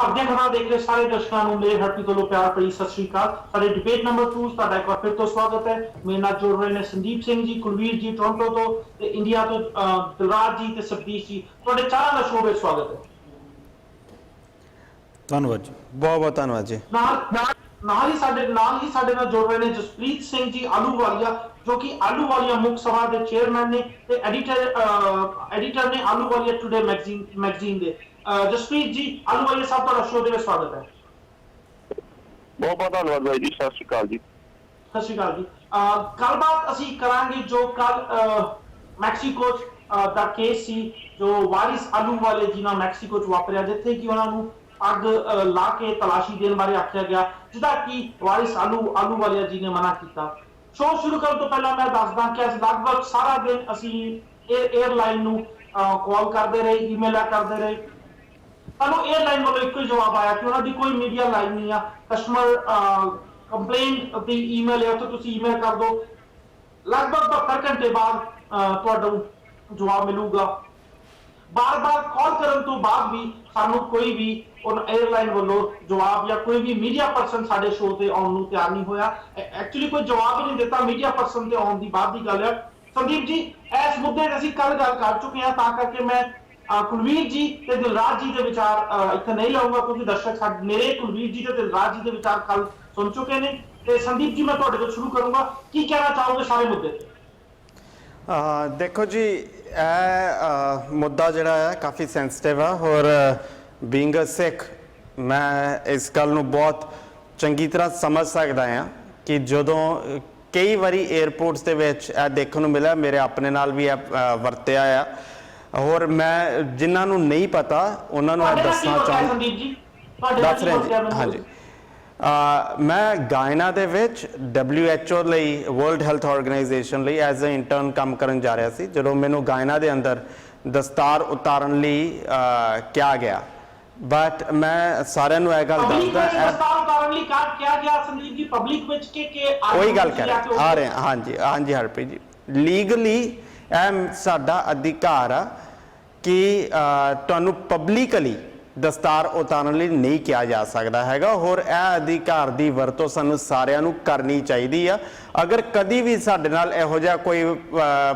ਅੱਗੇ ਖਬਰਾਂ ਦੇਖ ਰਹੇ ਸਾਰੇ ਦਰਸ਼ਕਾਂ ਨੂੰ ਮੇਰੇ ਹਰਪੀ ਕੋਲੋਂ ਪਿਆਰ ਭਰੀ ਸਤਿ ਸ਼੍ਰੀ ਅਕਾਲ। ਸਾਡੇ ਡਿਬੇਟ ਨੰਬਰ 2 ਤੁਹਾਡਾ ਇੱਕ ਵਾਰ ਫਿਰ ਤੋਂ ਸਵਾਗਤ ਹੈ। ਮੇਰੇ ਨਾਲ ਜੁੜ ਰਹੇ ਨੇ ਸੰਦੀਪ ਸਿੰਘ ਜੀ, ਕੁਲਵੀਰ ਜੀ ਟੋਰਾਂਟੋ ਤੋਂ ਤੇ ਇੰਡੀਆ ਤੋਂ ਦਿਲਰਾਜ ਜੀ ਤੇ ਸਤੀਸ਼ ਜੀ। ਤੁਹਾਡੇ ਚਾਰਾਂ ਦਾ ਸ਼ੋਅ ਵਿੱਚ ਸਵਾਗਤ ਹੈ। ਧੰਨਵਾਦ ਜੀ, ਬਹੁਤ ਬਹੁਤ ਧੰਨਵਾਦ ਜੀ। ਨਾਲ ਹੀ ਸਾਡੇ ਨਾਲ ਜੁੜ ਰਹੇ ਨੇ ਜਸਪ੍ਰੀਤ ਸਿੰਘ ਜੀ ਆਲੂਵਾਲੀਆ, ਜੋ ਕਿ ਆਲੂਵਾਲੀਆ ਮੁੱਖ ਸਭਾ ਦੇ ਚੇਅਰਮੈਨ ਨੇ ਤੇ ਐਡੀਟਰ ਨੇ ਆਲੂਵਾਲੀਆ ਟੁਡੇ ਮੈਗਜ਼ੀਨ ਦੇ। ਜਸਪ੍ਰੀਤ ਜੀ ਆਲੂਵਾਲੀਆ ਸਾਹਿਬ, ਤੁਹਾਡਾ ਸ਼ੋਅ ਦੇ ਵਿੱਚ ਸਵਾਗਤ ਹੈ। ਬਹੁਤ ਬਹੁਤ ਧੰਨਵਾਦ ਬਾਈ ਜੀ, ਸਤਿ ਸ਼੍ਰੀ ਅਕਾਲ ਜੀ। ਸਤਿ ਸ਼੍ਰੀ ਅਕਾਲ ਜੀ। ਗੱਲਬਾਤ ਅਸੀਂ ਕਰਾਂਗੇ ਜੋ ਕੱਲ ਮੈਕਸੀਕੋ ਦਾ ਕੇਸ ਸੀ, ਜੋ ਵਾਰਿਸ ਆਲੂਵਾਲੇ ਜੀ ਨਾਲ ਮੈਕਸੀਕੋ 'ਚ ਵਾਪਰਿਆ, ਜਿੱਥੇ ਕਿ ਉਹਨਾਂ ਨੂੰ ਅੱਗ ਲਾ ਕੇ ਤਲਾਸ਼ੀ ਦੇਣ ਬਾਰੇ ਆਖਿਆ ਗਿਆ, ਜਿਹਦਾ ਕਿ ਵਾਰਿਸ ਆਲੂਵਾਲੀਆ ਜੀ ਨੇ ਮਨਾ ਕੀਤਾ। ਸ਼ੋਅ ਸ਼ੁਰੂ ਕਰਨ ਤੋਂ ਪਹਿਲਾਂ ਮੈਂ ਦੱਸਦਾ ਕਿ ਲਗਭਗ ਸਾਰਾ ਦਿਨ ਅਸੀਂ 에ਅਰਲਾਈਨ ਨੂੰ ਕਾਲ ਕਰਦੇ ਰਹੇ, ਈਮੇਲਾਂ ਕਰਦੇ ਰਹੇ। ਸਾਨੂੰ 에ਅਰਲਾਈਨ ਵੱਲੋਂ ਇੱਕੋ ਹੀ ਜਵਾਬ ਆਇਆ ਕਿ ਉਹਨਾਂ ਦੀ ਕੋਈ ਮੀਡੀਆ ਲਾਈਨ ਨਹੀਂ ਆ। ਕਸਟਮਰ ਕੰਪਲੇਂਟ ਦੀ ਈਮੇਲ ਹੈ, ਉੱਥੇ ਤੁਸੀਂ ਈਮੇਲ ਕਰ ਦਿਓ, ਲਗਭਗ 72 ਘੰਟੇ ਬਾਅਦ ਤੁਹਾਨੂੰ ਜਵਾਬ ਮਿਲੂਗਾ। ਬਾਰ-ਬਾਰ ਕਾਲ ਕਰਨ ਤੋਂ ਬਾਅਦ ਵੀ ਸਾਨੂੰ ਕੋਈ ਵੀ 에ਅਰਲਾਈਨ ਵੱਲੋਂ ਜਵਾਬ ਜਾਂ ਕੋਈ ਵੀ ਮੀਡੀਆ ਪਰਸਨ ਸਾਡੇ ਸ਼ੋਅ ਤੇ ਆਉਣ ਨੂੰ ਤਿਆਰ ਨਹੀਂ ਹੋਇਆ। ਐਕਚੁਅਲੀ ਕੋਈ ਜਵਾਬ ਹੀ ਨਹੀਂ ਦਿੱਤਾ। ਮੀਡੀਆ ਪਰਸਨ ਤੇ ਆਉਣ ਦੀ ਬਾਅਦ ਦੀ ਗੱਲ ਹੈ। ਸੰਦੀਪ ਜੀ, ਇਸ ਮੁੱਦੇ ਤੇ ਅਸੀਂ ਕੱਲ ਗੱਲ ਕਰ ਚੁੱਕੇ ਹਾਂ, ਤਾਂ ਕਰਕੇ ਮੈਂ ਕੁਲਵੀਰ ਜੀ ਤੇ ਦਿਲਰਾਜ ਜੀ ਦੇ ਵਿਚਾਰ ਇੱਥੇ ਨਹੀਂ ਲਾਉਂਗਾ, ਕਿਉਂਕਿ ਦਰਸ਼ਕ ਮੇਰੇ ਕੁਲਵੀਰ ਜੀ ਤੇ ਦਿਲਰਾਜ ਜੀ ਦੇ ਵਿਚਾਰ ਕੱਲ ਸੁਣ ਚੁੱਕੇ ਨੇ। ਤੇ ਸੰਦੀਪ ਜੀ, ਮੈਂ ਤੁਹਾਡੇ ਤੋਂ ਸ਼ੁਰੂ ਕਰੂੰਗਾ, ਕੀ ਕਹਿਣਾ ਚਾਹੋਗੇ ਸਾਰੇ ਮੁੱਦੇ ਤੇ? ਦੇਖੋ ਜੀ, ਇਹ ਮੁੱਦਾ ਜਿਹੜਾ ਹੈ ਕਾਫੀ ਸੈਂਸਿਟਿਵ ਆ, ਔਰ ਬੀਇੰਗ ਅ ਸਿੱਖ ਮੈਂ ਇਸ ਗੱਲ ਨੂੰ ਬਹੁਤ ਚੰਗੀ ਤਰ੍ਹਾਂ ਸਮਝ ਸਕਦਾ ਹਾਂ ਕਿ ਜਦੋਂ ਕਈ ਵਾਰੀ ਏਅਰਪੋਰਟਸ ਦੇ ਵਿੱਚ ਇਹ ਦੇਖਣ ਨੂੰ ਮਿਲਿਆ, ਮੇਰੇ ਆਪਣੇ ਨਾਲ ਵੀ ਇਹ ਵਰਤਿਆ ਆ, ਔਰ ਮੈਂ ਜਿਨ੍ਹਾਂ ਨੂੰ ਨਹੀਂ ਪਤਾ ਉਹਨਾਂ ਨੂੰ ਇਹ ਦੱਸਣਾ ਚਾਹੁੰਦਾ। ਦੱਸ ਰਹੇ ਜੀ, ਹਾਂਜੀ। ਮੈਂ ਗਾਇਨਾ ਦੇ ਵਿੱਚ WHO ਲਈ, ਵਰਲਡ ਹੈਲਥ ਆਰਗੇਨਾਈਜੇਸ਼ਨ ਲਈ ਐਜ਼ ਅ ਇੰਟਰਨ ਕੰਮ ਕਰਨ ਜਾ ਰਿਹਾ ਸੀ, ਜਦੋਂ ਮੈਨੂੰ ਗਾਇਨਾ ਦੇ ਅੰਦਰ ਦਸਤਾਰ ਉਤਾਰਨ ਲਈ ਕਿਹਾ ਗਿਆ। ਬਟ ਮੈਂ ਸਾਰਿਆਂ ਨੂੰ ਇਹ ਗੱਲ ਦੱਸਦਾ, ਉਹੀ ਗੱਲ ਕਰ ਆ ਰਹੇ ਹਾਂਜੀ ਹਰਪ੍ਰੀਤ ਜੀ, ਲੀਗਲੀ ਇਹ ਸਾਡਾ ਅਧਿਕਾਰ ਆ ਕਿ ਤੁਹਾਨੂੰ ਪਬਲਿਕਲੀ ਦਸਤਾਰ ਉਤਾਰਨ ਲਈ ਨਹੀਂ ਕਿਹਾ ਜਾ ਸਕਦਾ ਹੈਗਾ, ਔਰ ਇਹ ਅਧਿਕਾਰ ਦੀ ਵਰਤੋਂ ਸਾਨੂੰ ਸਾਰਿਆਂ ਨੂੰ ਕਰਨੀ ਚਾਹੀਦੀ ਆ। ਅਗਰ ਕਦੀ ਵੀ ਸਾਡੇ ਨਾਲ ਇਹੋ ਜਿਹਾ ਕੋਈ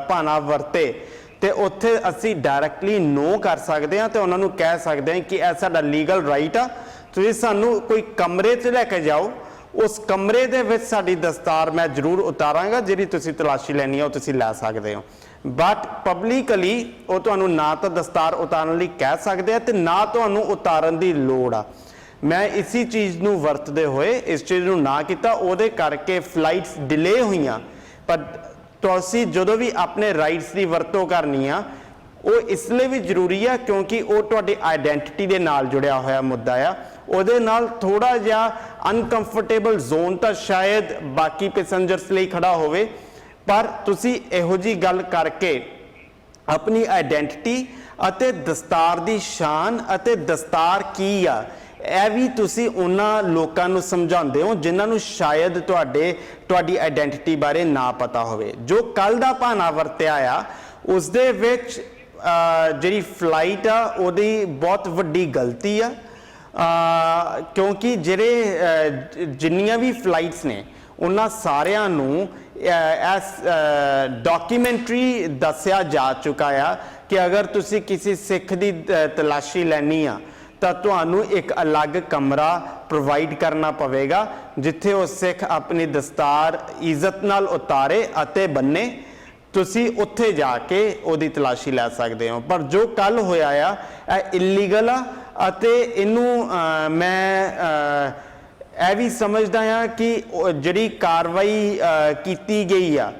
ਭਾਣਾ ਵਰਤੇ ਤੇ ਉੱਥੇ ਅਸੀਂ ਡਾਇਰੈਕਟਲੀ ਨੋ ਕਰ ਸਕਦੇ ਹਾਂ ਤੇ ਉਹਨਾਂ ਨੂੰ ਕਹਿ ਸਕਦੇ ਹਾਂ ਕਿ ਇਹ ਸਾਡਾ ਲੀਗਲ ਰਾਈਟ ਆ। ਤੁਸੀਂ ਸਾਨੂੰ ਕੋਈ ਕਮਰੇ 'ਚ ਲੈ ਕੇ ਜਾਓ, ਉਸ ਕਮਰੇ ਦੇ ਵਿੱਚ ਸਾਡੀ ਦਸਤਾਰ ਮੈਂ ਜ਼ਰੂਰ ਉਤਾਰਾਂਗਾ, ਜਿਹੜੀ ਤੁਸੀਂ ਤਲਾਸ਼ੀ ਲੈਣੀ ਆ ਉਹ ਤੁਸੀਂ ਲੈ ਸਕਦੇ ਹੋ। ਬਟ ਪਬਲਿਕਲੀ ਉਹ ਤੁਹਾਨੂੰ ਨਾ ਤਾਂ ਦਸਤਾਰ ਉਤਾਰਨ ਲਈ ਕਹਿ ਸਕਦੇ ਆ ਤੇ ਨਾ ਤੁਹਾਨੂੰ ਉਤਾਰਨ ਦੀ ਲੋੜ ਆ। ਮੈਂ ਇਸੀ ਚੀਜ਼ ਨੂੰ ਵਰਤਦੇ ਹੋਏ ਇਸ ਚੀਜ਼ ਨੂੰ ਨਾ ਕੀਤਾ, ਉਹਦੇ ਕਰਕੇ ਫਲਾਈਟਸ ਡਿਲੇ ਹੋਈਆਂ। ਪਰ ਤੁਸੀਂ ਜਦੋਂ ਵੀ ਆਪਣੇ ਰਾਈਟਸ ਦੀ ਵਰਤੋਂ ਕਰਨੀ ਆ, ਉਹ ਇਸ ਲਈ ਵੀ ਜ਼ਰੂਰੀ ਆ ਕਿਉਂਕਿ ਉਹ ਤੁਹਾਡੀ ਆਈਡੈਂਟੀਟੀ ਦੇ ਨਾਲ ਜੁੜਿਆ ਹੋਇਆ ਮੁੱਦਾ ਆ। ਉਹਦੇ ਨਾਲ ਥੋੜਾ ਜਿਹਾ ਅਨਕੰਫਰਟੇਬਲ ਜ਼ੋਨ ਤਾਂ ਸ਼ਾਇਦ ਬਾਕੀ ਪੈਸੇਂਜਰਸ ਲਈ ਖੜਾ ਹੋਵੇ, ਪਰ ਤੁਸੀਂ ਇਹੋ ਜਿਹੀ ਗੱਲ ਕਰਕੇ ਆਪਣੀ ਆਈਡੈਂਟੀਟੀ ਅਤੇ ਦਸਤਾਰ ਦੀ ਸ਼ਾਨ ਅਤੇ ਦਸਤਾਰ ਕੀ ਆ, ਇਹ ਵੀ ਤੁਸੀਂ ਉਹਨਾਂ ਲੋਕਾਂ ਨੂੰ ਸਮਝਾਉਂਦੇ ਹੋ ਜਿਨ੍ਹਾਂ ਨੂੰ ਸ਼ਾਇਦ ਤੁਹਾਡੀ ਆਈਡੈਂਟੀਟੀ ਬਾਰੇ ਨਾ ਪਤਾ ਹੋਵੇ। ਜੋ ਕੱਲ ਦਾ ਭਾਣਾ ਵਰਤਿਆ ਆ, ਉਸ ਦੇ ਵਿੱਚ ਜਿਹੜੀ ਫਲਾਈਟ ਆ ਉਹਦੀ ਬਹੁਤ ਵੱਡੀ ਗਲਤੀ ਆ, ਕਿਉਂਕਿ ਜਿੰਨੀਆਂ ਵੀ ਫਲਾਈਟਸ ਨੇ ਉਹਨਾਂ ਸਾਰਿਆਂ ਨੂੰ ਇਸ ਡਾਕੂਮੈਂਟਰੀ ਦੱਸਿਆ ਜਾ ਚੁੱਕਾ ਆ ਕਿ ਅਗਰ ਤੁਸੀਂ ਕਿਸੇ ਸਿੱਖ ਦੀ ਤਲਾਸ਼ੀ ਲੈਣੀ ਆ ਤਾਂ ਤੁਹਾਨੂੰ ਇੱਕ ਅਲੱਗ ਕਮਰਾ ਪ੍ਰੋਵਾਈਡ ਕਰਨਾ ਪਵੇਗਾ, ਜਿੱਥੇ ਉਹ ਸਿੱਖ ਆਪਣੀ ਦਸਤਾਰ ਇੱਜ਼ਤ ਨਾਲ ਉਤਾਰੇ ਅਤੇ ਬੰਨੇ। ਤੁਸੀਂ ਉੱਥੇ ਜਾ ਕੇ ਉਹਦੀ ਤਲਾਸ਼ੀ ਲੈ ਸਕਦੇ ਹੋ। ਪਰ ਜੋ ਕੱਲ ਹੋਇਆ ਆ ਇਹ ਇਲੀਗਲ ਆ ਅਤੇ ਇਹਨੂੰ ਮੈਂ ਇਹ ਵੀ ਸਮਝਦਾ ਹਾਂ ਕਿ ਜਿਹੜੀ ਕਾਰਵਾਈ ਕੀਤੀ ਗਈ ਆ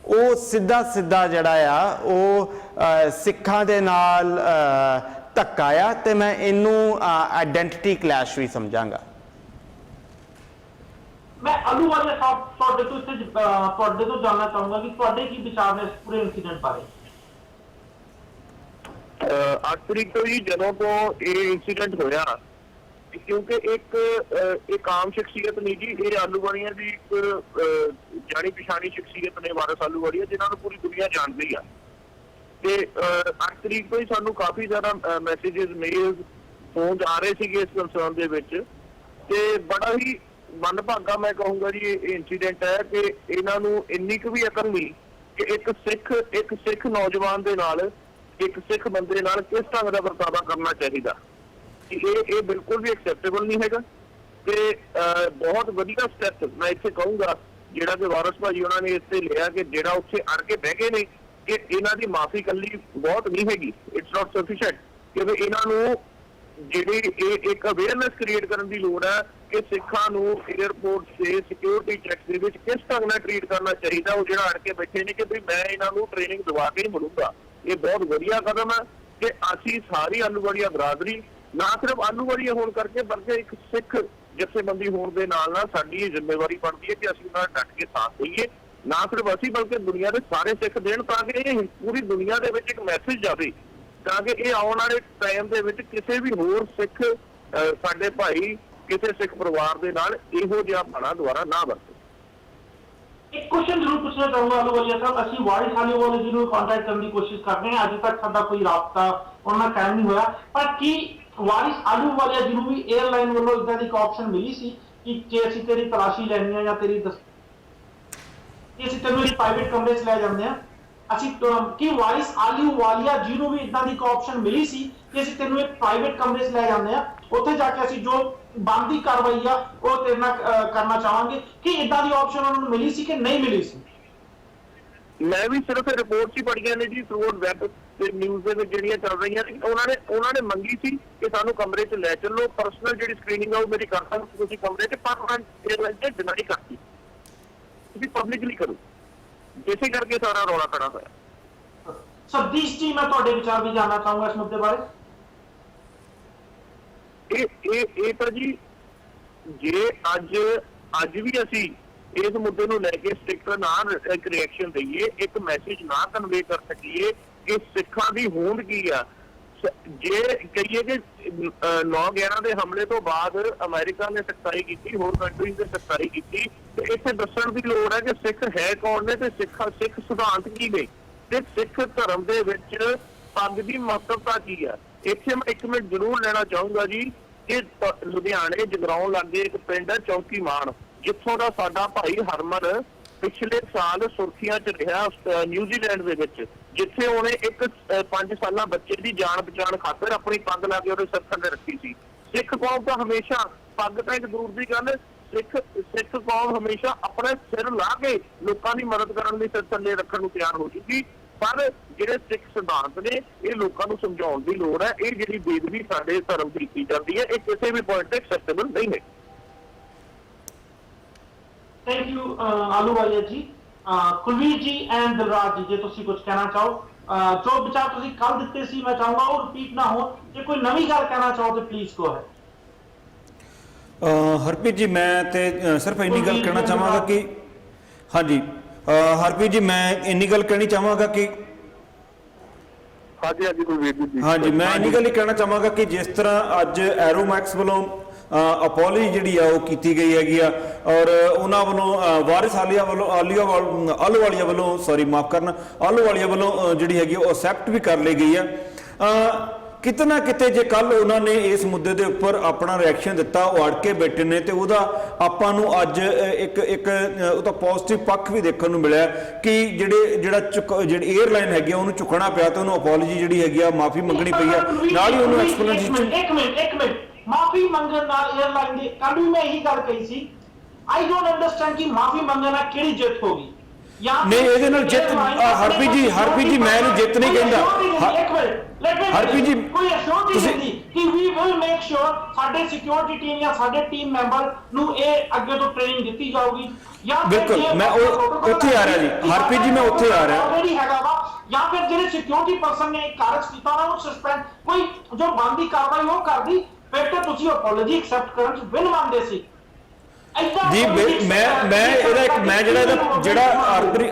ਉਹ ਸਿੱਧਾ ਜਿਹੜਾ ਆ ਉਹ ਸਿੱਖਾਂ ਦੇ ਨਾਲ ਧੱਕਾ ਆ, ਤੇ ਮੈਂ ਇਹਨੂੰ ਆਈਡੈਂਟੀਟੀ ਕਲੈਸ਼ ਵੀ ਸਮਝਾਂਗਾ। ਮੈਂ ਆਲੂਵਾਲੀਆ ਸਾਹਿਬ ਤੁਹਾਡੇ ਤੋਂ ਜਾਣਨਾ ਚਾਹੂੰਗਾ ਕਿ ਤੁਹਾਡੇ ਕੀ ਵਿਚਾਰ ਨੇ ਇਸ ਪੂਰੇ ਇਨਸੀਡੈਂਟ ਬਾਰੇ। 8 ਤਰੀਕ ਤੋਂ ਜੀ ਜਦੋਂ ਤੋਂ ਇਹ ਇਨਸੀਡੈਂਟ ਹੋਇਆ, ਕਿਉਂਕਿ ਇੱਕ ਆਮ ਸ਼ਖਸੀਅਤ ਨਹੀਂ ਜੀ, ਇਹ ਆਲੂਵਾਲੀਆ ਦੀ ਇੱਕ ਜਾਣੀ ਪਛਾਣੀ ਸ਼ਖਸੀਅਤ ਨੇ ਵਾਰਿਸ ਆਲੂਵਾਲੀਆ, ਜਿਨ੍ਹਾਂ ਨੂੰ ਪੂਰੀ ਦੁਨੀਆ ਜਾਣਦੀ ਆ। ਤੇ 8 ਤਰੀਕ ਤੋਂ ਹੀ ਸਾਨੂੰ ਕਾਫੀ ਜ਼ਿਆਦਾ ਮੈਸੇजेस, ਮੇਲਸ ਫੋਨ ਆ ਰਹੇ ਸੀਗੇ ਇਸ ਕੰਸਰਨ ਦੇ ਵਿੱਚ, ਤੇ ਬੜਾ ਹੀ ਮੰਦਭਾਗਾ ਮੈਂ ਕਹੂੰਗਾ ਜੀ ਇਹ ਇਨਸੀਡੈਂਟ ਹੈ ਕਿ ਇਹਨਾਂ ਨੂੰ ਇੰਨੀ ਕੁ ਵੀ ਅਕਲ ਨਹੀਂ ਕਿ ਇੱਕ ਸਿੱਖ ਨੌਜਵਾਨ ਦੇ ਨਾਲ, ਇੱਕ ਸਿੱਖ ਬੰਦੇ ਨਾਲ ਕਿਸ ਢੰਗ ਦਾ ਵਰਤਾਵਾ ਕਰਨਾ ਚਾਹੀਦਾ। ਇਹ ਬਿਲਕੁਲ ਵੀ ਐਕਸੈਪਟੇਬਲ ਨਹੀਂ ਹੈਗਾ। ਤੇ ਬਹੁਤ ਵਧੀਆ ਸਟੈਪ ਮੈਂ ਇੱਥੇ ਕਹੂੰਗਾ ਜਿਹੜਾ ਕਿ ਵਾਰਿਸ ਭਾਜੀ ਉਹਨਾਂ ਨੇ ਇੱਥੇ ਲਿਆ ਕਿ ਜਿਹੜਾ ਉੱਥੇ ਅੜ ਕੇ ਬਹਿ ਗਏ ਨੇ, ਕਿ ਇਹਨਾਂ ਦੀ ਮਾਫੀ ਇਕੱਲੀ ਬਹੁਤ ਨਹੀਂ ਹੈਗੀ, ਇਟਸ ਨਾਟ ਸਫੀਸ਼ੀਐਂਟ, ਕਿਉਂਕਿ ਇਹਨਾਂ ਨੂੰ ਜਿਹੜੀ ਇਹ ਇੱਕ ਅਵੇਅਰਨੈਸ ਕ੍ਰੀਏਟ ਕਰਨ ਦੀ ਲੋੜ ਹੈ ਕਿ ਸਿੱਖਾਂ ਨੂੰ ਏਅਰਪੋਰਟ ਤੇ ਸਿਕਿਉਰਿਟੀ ਚੈੱਕ ਦੇ ਵਿੱਚ ਕਿਸ ਢੰਗ ਨਾਲ ਟ੍ਰੀਟ ਕਰਨਾ ਚਾਹੀਦਾ। ਉਹ ਜਿਹੜਾ ਅੜ ਕੇ ਬੈਠੇ ਨੇ ਕਿ ਵੀ ਮੈਂ ਇਹਨਾਂ ਨੂੰ ਟ੍ਰੇਨਿੰਗ ਦਵਾ ਕੇ ਹੀ ਮਿਲੂੰਗਾ, ਇਹ ਬਹੁਤ ਵਧੀਆ ਕਦਮ ਹੈ ਕਿ ਅਸੀਂ ਸਾਰੀ ਆਲੂਵਾਲੀਆ ਬਰਾਦਰੀ, ਨਾ ਸਿਰਫ ਆਲੂਵਾਲੀਆ ਹੋਣ ਕਰਕੇ ਬਲਕਿ ਇੱਕ ਸਿੱਖ ਜਥੇਬੰਦੀ ਹੋਣ ਦੇ ਨਾਲ ਸਾਡੀ ਇਹ ਜ਼ਿੰਮੇਵਾਰੀ ਬਣਦੀ ਹੈ ਕਿ ਅਸੀਂ ਉਹਨਾਂ ਦਾ ਡਟ ਕੇ ਸਾਥ ਦਈਏ। ਨਾ ਸਿਰਫ ਅਸੀਂ ਬਲਕਿ ਦੁਨੀਆ ਦੇ ਸਾਰੇ ਸਿੱਖ ਦੇਣ, ਤਾਂ ਕਿ ਇਹ ਪੂਰੀ ਦੁਨੀਆ ਦੇ ਵਿੱਚ ਇੱਕ ਮੈਸੇਜ ਜਾਵੇ, ਤਾਂ ਕਿ ਇਹ ਆਉਣ ਵਾਲੇ ਟਾਈਮ ਦੇ ਵਿੱਚ ਕਿਸੇ ਵੀ ਹੋਰ ਸਿੱਖ ਸਾਡੇ ਭਾਈ ਕਿਸੇ ਸਿੱਖ ਪਰਿਵਾਰ ਦੇ ਨਾਲ ਇਹੋ ਜਿਹਾ ਭਾਣਾ ਦੁਬਾਰਾ ਨਾ ਵਰਤੇ। एक क्वेश्चन जरूर पूछना चाहूंगा आलूवालिया साहब, ਅਸੀਂ ਵਾਰਿਸ ਆਲੂਵਾਲੀਆ ਜੀ ਨੂੰ ਕੰਟੈਕਟ ਕਰਨ ਦੀ ਕੋਸ਼ਿਸ਼ ਕਰਦੇ ਹਾਂ, ਅਜੇ ਤੱਕ ਸਾਡਾ ਕੋਈ ਰਾਬਤਾ ਉਹਨਾਂ ਨਾਲ ਕਾਇਮ ਨਹੀਂ ਹੋਇਆ, ਪਰ ਕੀ ਵਾਰਿਸ ਆਲੂਵਾਲੀਆ ਜੀ ਨੂੰ ਵੀ 에ਅਰਲਾਈਨ ਵੱਲੋਂ ਇਦਾਂ ਦੀ ਆਪਸ਼ਨ ਮਿਲੀ ਸੀ ਕਿ ਜੇ ਅਸੀਂ ਤੇਰੀ ਤਲਾਸ਼ੀ ਲੈਣੀ ਹੈ ਜਾਂ ਤੇਰੀ ਅਸੀਂ ਤੈਨੂੰ ਇੱਕ ਪ੍ਰਾਈਵੇਟ ਕਮਰੇ 'ਚ ਲੈ ਜਾਂਦੇ ਹਾਂ, ਅਸੀਂ ਕੀ ਵਾਰਿਸ ਆਲੂਵਾਲੀਆ ਜੀ ਨੂੰ ਵੀ ਇਦਾਂ ਦੀ ਆਪਸ਼ਨ ਮਿਲੀ ਸੀ ਕਿ ਅਸੀਂ ਤੈਨੂੰ ਇੱਕ ਪ੍ਰਾਈਵੇਟ ਕਮਰੇ 'ਚ ਲੈ ਜਾਂਦੇ ਹਾਂ, ਉੱਥੇ ਜਾ ਕੇ ਅਸੀਂ ਜੋ ਬਣਦੀ ਕਾਰਵਾਈ ਆ ਉਹ ਤੇਰੇ ਨਾਲ ਕਰਨਾ ਚਾਹਾਂਗੇ, ਕਿ ਇਦਾਂ ਦੀ ਆਪਸ਼ਨ ਉਹਨਾਂ ਨੂੰ ਮਿਲੀ ਸੀ ਕਿ ਨਹੀਂ ਮਿਲੀ ਸੀ? ਮੈਂ ਵੀ ਸਿਰਫ ਰਿਪੋਰਟਸ ਹੀ ਪੜ੍ਹੀਆਂ ਨੇ ਜੀ ਥਰੂ ਵੈਬ ਤੇ ਨਿਊਜ਼ ਦੇ ਵਿੱਚ ਜਿਹੜੀਆਂ ਚੱਲ ਰਹੀਆਂ ਨੇ। ਉਹਨਾਂ ਨੇ ਮੰਗੀ ਸੀ ਕਿ ਸਾਨੂੰ ਕਮਰੇ 'ਚ ਲੈ ਚੱਲੋ, ਪਰਸਨਲ ਜਿਹੜੀ ਸਕਰੀਨਿੰਗ ਆ ਉਹ ਮੇਰੀ ਕਰ ਸਕਦੇ ਤੁਸੀਂ ਕਮਰੇ 'ਚ, ਪਰ ਉਹਨਾਂ 에ਅਰਲਾਈਨ ਤੇ ਡਿਨਾਈ ਕਰਤੀ ਤੁਸੀਂ ਪਬਲਿਕਲੀ ਕਰੋ, ਇਸੇ ਕਰਕੇ ਸਾਰਾ ਰੌਲਾ ਖੜਾ ਹੋਇਆ। ਸਤੀਸ਼ ਜੀ, ਮੈਂ ਤੁਹਾਡੇ ਵਿਚਾਰ ਵੀ ਜਾਣਨਾ ਚਾਹੂੰਗਾ ਇਸ ਮੁੱਦੇ ਬਾਰੇ। ਇਹ ਤਾਂ ਜੀ ਜੇ ਅੱਜ ਵੀ ਅਸੀਂ ਇਸ ਮੁੱਦੇ ਨੂੰ ਲੈ ਕੇ ਸਟ੍ਰਿਕਟ ਨਾ ਇੱਕ ਰਿਐਕਸ਼ਨ ਦਈਏ, ਇੱਕ ਮੈਸੇਜ ਨਾ ਕਨਵੇ ਕਰ ਸਕੀਏ ਕਿ ਸਿੱਖਾਂ ਦੀ ਹੋਂਦ ਕੀ ਆ, ਜੇ ਕਹੀਏ ਕਿ 9/11 ਦੇ ਹਮਲੇ ਤੋਂ ਬਾਅਦ ਅਮਰੀਕਾ ਨੇ ਸਖਤਾਈ ਕੀਤੀ, ਹੋਰ ਕੰਟਰੀਜ਼ ਨੇ ਸਖਤਾਈ ਕੀਤੀ, ਤੇ ਇੱਥੇ ਦੱਸਣ ਦੀ ਲੋੜ ਹੈ ਕਿ ਸਿੱਖ ਹੈ ਕੌਣ ਨੇ ਤੇ ਸਿੱਖ ਸਿਧਾਂਤ ਕੀ ਨੇ, ਤੇ ਸਿੱਖ ਧਰਮ ਦੇ ਵਿੱਚ ਪੱਗ ਦੀ ਮਹੱਤਵਤਾ ਕੀ ਆ। ਇੱਥੇ ਮੈਂ 1 ਮਿੰਟ ਜ਼ਰੂਰ ਲੈਣਾ ਚਾਹੂੰਗਾ ਜੀ ਕਿ ਲੁਧਿਆਣੇ ਜਗਰਾਉਂ ਲਾਗੇ ਇੱਕ ਪਿੰਡ ਹੈ ਚੌਂਕੀ ਮਾਨ, ਜਿੱਥੋਂ ਦਾ ਸਾਡਾ ਭਾਈ ਹਰਮਨ ਪਿਛਲੇ ਸਾਲ ਸੁਰਖੀਆਂ 'ਚ ਰਿਹਾ ਨਿਊਜ਼ੀਲੈਂਡ ਦੇ ਵਿੱਚ, ਜਿੱਥੇ ਉਹਨੇ ਇੱਕ 5 ਸਾਲਾ ਬੱਚੇ ਦੀ ਜਾਨ ਬਚਾਉਣ ਖਾਤਰ ਆਪਣੀ ਪੱਗ ਲਾ ਕੇ ਉਹਦੇ ਸਿਰ ਥੱਲੇ ਰੱਖੀ ਸੀ। ਸਿੱਖ ਕੌਮ ਤਾਂ ਹਮੇਸ਼ਾ, ਪੱਗ ਤਾਂ ਇੱਕ ਦੂਰ ਦੀ ਗੱਲ, ਸਿੱਖ ਕੌਮ ਹਮੇਸ਼ਾ ਆਪਣੇ ਸਿਰ ਲਾ ਕੇ ਲੋਕਾਂ ਦੀ ਮਦਦ ਕਰਨ ਲਈ ਸਿਰ ਥੱਲੇ ਰੱਖਣ ਨੂੰ ਤਿਆਰ ਹੋ ਚੁੱਕੀ, ਪਰ ਜਿਹੜੇ ਸਿੱਖ ਸਿਧਾਂਤ ਨੇ ਇਹ ਲੋਕਾਂ ਨੂੰ ਸਮਝਾਉਣ ਦੀ ਲੋੜ ਹੈ। ਇਹ ਜਿਹੜੀ ਬੇਦਬੀ ਸਾਡੇ ਧਰਮ ਦੀ ਕੀਤੀ ਜਾਂਦੀ ਹੈ, ਇਹ ਕਿਸੇ ਵੀ ਪੁਆਇੰਟ ਤੇ ਐਕਸੈਪਟੇਬਲ ਨਹੀਂ ਹੈ। ਥੈਂਕ ਯੂ ਆਲੂਵਾਲੀਆ ਜੀ। ਕੁਲਵੀਰ ਜੀ ਐਂਡ ਦਿਲਰਾਜ ਜੀ, ਜੇ ਤੁਸੀਂ ਕੁਝ ਕਹਿਣਾ ਚਾਹੋ, ਜੋ ਵਿਚਾਰ ਤੁਸੀਂ ਕੱਲ ਦਿੱਤੇ ਸੀ ਮੈਂ ਚਾਹੂੰਗਾ ਉਹ ਰਿਪੀਟ ਨਾ ਹੋ, ਜੇ ਕੋਈ ਨਵੀਂ ਗੱਲ ਕਹਿਣਾ ਚਾਹੋ ਤੇ please go ahead. Harpreet ji, ਮੈਂ ਤੇ ਸਿਰਫ ਇੰਨੀ ਗੱਲ ਕਹਿਣਾ ਚਾਹਾਂਗਾ ਕਿ ਹਾਂਜੀ ਹਰਪ੍ਰੀਤ ਜੀ, ਮੈਂ ਇੰਨੀ ਗੱਲ ਕਹਿਣੀ ਚਾਹਾਂਗਾ ਕਿ ਹਾਂਜੀ ਮੈਂ ਇੰਨੀ ਗੱਲ ਹੀ ਕਹਿਣਾ ਚਾਹਾਂਗਾ ਕਿ ਜਿਸ ਤਰ੍ਹਾਂ ਅੱਜ ਐਰੋਮੈਕਸ ਵੱਲੋਂ ਅਪੋਲੋਜੀ ਜਿਹੜੀ ਆ ਉਹ ਕੀਤੀ ਗਈ ਹੈਗੀ ਆ, ਔਰ ਉਹਨਾਂ ਵੱਲੋਂ ਵਾਰਿਸ ਆਲੂਵਾਲੀਆ ਵੱਲੋਂ ਸੌਰੀ ਮਾਫ ਕਰਨਾ ਆਲੂਵਾਲੀਆ ਵੱਲੋਂ ਜਿਹੜੀ ਹੈਗੀ ਉਹ ਐਕਸੈਪਟ ਵੀ ਕਰ ਲਈ ਗਈ ਆ। ਕਿਤੇ ਨਾ ਕਿਤੇ ਜੇ ਕੱਲ ਉਹਨਾਂ ਨੇ ਇਸ ਮੁੱਦੇ ਦੇ ਉੱਪਰ ਆਪਣਾ ਰਿਐਕਸ਼ਨ ਦਿੱਤਾ, ਉਹ ਅੜ ਕੇ ਬੈਠੇ ਨੇ, ਤੇ ਉਹਦਾ ਆਪਾਂ ਨੂੰ ਅੱਜ ਇੱਕ ਉਹਦਾ ਪੋਜ਼ਿਟਿਵ ਪੱਖ ਵੀ ਦੇਖਣ ਨੂੰ ਮਿਲਿਆ ਕਿ ਜਿਹੜੀ 에ਅਰਲਾਈਨ ਹੈਗੀ ਆ ਉਹਨੂੰ ਚੁੱਕਣਾ ਪਿਆ ਤੇ ਉਹਨੂੰ ਅਪੋਲੋਜੀ ਜਿਹੜੀ ਹੈਗੀ ਆ ਮਾਫੀ ਮੰਗਣੀ ਪਈ ਆ, ਨਾਲ ਹੀ ਉਹਨੂੰ ਐਕਸਪਲੇਨੇਸ਼ਨ। ਇੱਕ ਮਿੰਟ ਮਾਫੀ ਮੰਗਣ ਨਾਲ 에ਅਰਲਾਈਨ ਦੀ ਕੱਲ ਵੀ ਮੈਂ ਇਹੀ ਗੱਲ ਕਹੀ ਸੀ, ਆਈ ਡੋਨਟ ਅੰਡਰਸਟੈਂਡ ਕਿ ਮਾਫੀ ਮੰਗਣ ਨਾਲ ਕਿਹੜੀ ਜਿੱਤ ਹੋਗੀ ਨਹੀਂ, ਇਹਦੇ ਨਾਲ ਜਿੱਤ ਹਰਪ੍ਰੀਤ ਜੀ ਮੈਂ ਇਹਨੂੰ ਜਿੱਤ ਨਹੀਂ ਕਹਿੰਦਾ। ਹਰਪ੍ਰੀਤ ਜੀ ਕੋਈ ਅਸ਼ੋਰਟੀ ਨਹੀਂ ਕਿ ਵੀ ਵਿਲ ਮੇਕ ਸ਼ੋਰ ਸਾਡੇ ਸਿਕਿਉਰਿਟੀ ਟੀਮ ਜਾਂ ਸਾਡੇ ਟੀਮ ਮੈਂਬਰ ਨੂੰ ਇਹ ਅੱਗੇ ਤੋਂ ਟ੍ਰੇਨਿੰਗ ਦਿੱਤੀ ਜਾਊਗੀ, ਜਾਂ ਬਿਲਕੁਲ ਮੈਂ ਉੱਥੇ ਆ ਰਿਹਾ ਜੀ ਹਰਪ੍ਰੀਤ ਜੀ, ਮੈਂ ਉੱਥੇ ਆ ਰਿਹਾ ਆਲਰੇਡੀ ਹੈਗਾ ਵਾ, ਜਾਂ ਫਿਰ ਜਿਹੜੇ ਸਿਕਿਉਰਿਟੀ ਪਰਸਨ ਨੇ ਕਾਰਜ ਕੀਤਾ ਉਹਨਾਂ ਨੂੰ ਸਸਪੈਂਡ ਕੋਈ ਜੋ ਬਣਦੀ ਕਾਰਵਾਈ ਉਹ ਕਰਦੀ, ਫਿਰ ਤਾਂ ਤੁਸੀਂ ਅਪੋਲੋਜੀ ਐਕਸੈਪਟ ਕਰਨ ਚ ਬਿਨ ਮੰਨਦੇ ਸੀ। ਜੀ ਮੈਂ ਜਿਹੜਾ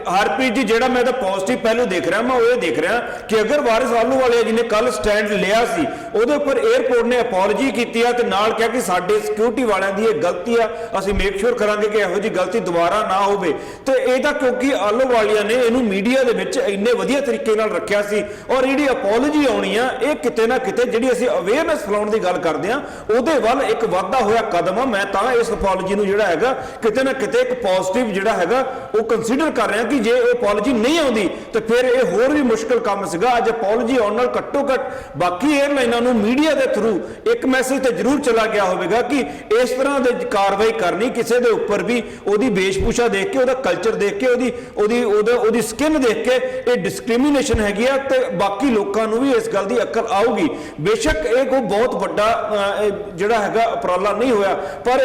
ਹਰਪ੍ਰੀਤ ਜੀ ਜਿਹੜਾ ਮੈਂ ਤਾਂ ਪੋਜ਼ਿਟਿਵ ਪਹਿਲੂ ਦੇਖ ਰਿਹਾ, ਮੈਂ ਉਹ ਇਹ ਦੇਖ ਰਿਹਾ ਕਿ ਅਗਰ ਵਾਰਿਸ ਆਹਲੂਵਾਲੀਆ ਜੀ ਨੇ ਕੱਲ ਸਟੈਂਡ ਲਿਆ ਸੀ, ਉਹਦੇ ਉੱਪਰ 에ਅਰਪੋਰਟ ਨੇ ਅਪੋਲੋਜੀ ਕੀਤੀ ਆ ਤੇ ਨਾਲ ਕਿਹਾ ਕਿ ਸਾਡੇ ਸਿਕਿਉਰਿਟੀ ਵਾਲਿਆਂ ਦੀ ਇਹ ਗਲਤੀ ਆ, ਅਸੀਂ ਮੇਕ ਸ਼ੋਰ ਕਰਾਂਗੇ ਕਿ ਇਹੋ ਜਿਹੀ ਗਲਤੀ ਦੁਬਾਰਾ ਨਾ ਹੋਵੇ। ਤੇ ਇਹ ਤਾਂ ਕਿਉਂਕਿ ਆਹਲੂਵਾਲੀਆ ਨੇ ਇਹਨੂੰ ਮੀਡੀਆ ਦੇ ਵਿੱਚ ਇੰਨੇ ਵਧੀਆ ਤਰੀਕੇ ਨਾਲ ਰੱਖਿਆ ਸੀ, ਔਰ ਜਿਹੜੀ ਅਪੋਲੋਜੀ ਆਉਣੀ ਆ ਇਹ ਕਿਤੇ ਨਾ ਕਿਤੇ ਜਿਹੜੀ ਅਸੀਂ ਅਵੇਅਰਨੈਸ ਫੈਲਾਉਣ ਦੀ ਗੱਲ ਕਰਦੇ ਆ ਉਹਦੇ ਵੱਲ ਇੱਕ ਵਾਧਾ ਹੋਇਆ ਕਦਮ ਆ। ਮੈਂ ਤਾਂ ਇਸ ਅਪੋਲੋਜੀ ਨੂੰ ਜਿਹੜਾ ਹੈਗਾ ਕਿਤੇ ਨਾ ਕਿਤੇ ਇੱਕ ਪੋਜ਼ਿਟਿਵ ਜਿਹੜਾ ਹੈਗਾ ਉਹ ਕੰਸੀਡਰ ਕਰ ਰਿਹਾ ਕਿ ਜੇ ਇਹ ਅਪੋਲੋਜੀ ਨਹੀਂ ਆਉਂਦੀ ਤੇ ਫਿਰ ਇਹ ਹੋਰ ਵੀ ਮੁਸ਼ਕਲ ਕੰਮ ਸੀਗਾ। ਅੱਜ ਅਪੋਲੋਜੀ ਆਉਣ ਨਾਲ ਘੱਟੋ ਘੱਟ ਬਾਕੀ 에ਅਰਲਾਈਨਾਂ ਨੂੰ ਮੀਡੀਆ ਦੇ ਥਰੂ ਇੱਕ ਮੈਸੇਜ ਤੇ ਜ਼ਰੂਰ ਚਲਾ ਗਿਆ ਹੋਵੇਗਾ ਕਿ ਇਸ ਤਰ੍ਹਾਂ ਦੇ ਕਾਰਵਾਈ ਕਰਨੀ, ਕਿਸੇ ਦੇ ਉੱਪਰ ਵੀ ਉਹਦੀ ਵੇਸ਼ਭੂਸ਼ਾ ਦੇਖ ਕੇ, ਉਹਦਾ ਕਲਚਰ ਦੇਖ ਕੇ, ਉਹਦੀ ਸਕਿਨ ਦੇਖ ਕੇ ਇਹ ਡਿਸਕ੍ਰਿਮੀਨੇਸ਼ਨ ਹੈਗੀ ਆ ਤੇ ਬਾਕੀ ਲੋਕਾਂ ਨੂੰ ਵੀ ਇਸ ਗੱਲ ਦੀ ਅਕਲ ਆਊਗੀ। ਬੇਸ਼ੱਕ ਇਹ ਕੋਈ ਬਹੁਤ ਵੱਡਾ ਜਿਹੜਾ ਹੈਗਾ ਉਪਰਾਲਾ ਨਹੀਂ ਹੋਇਆ, ਪਰ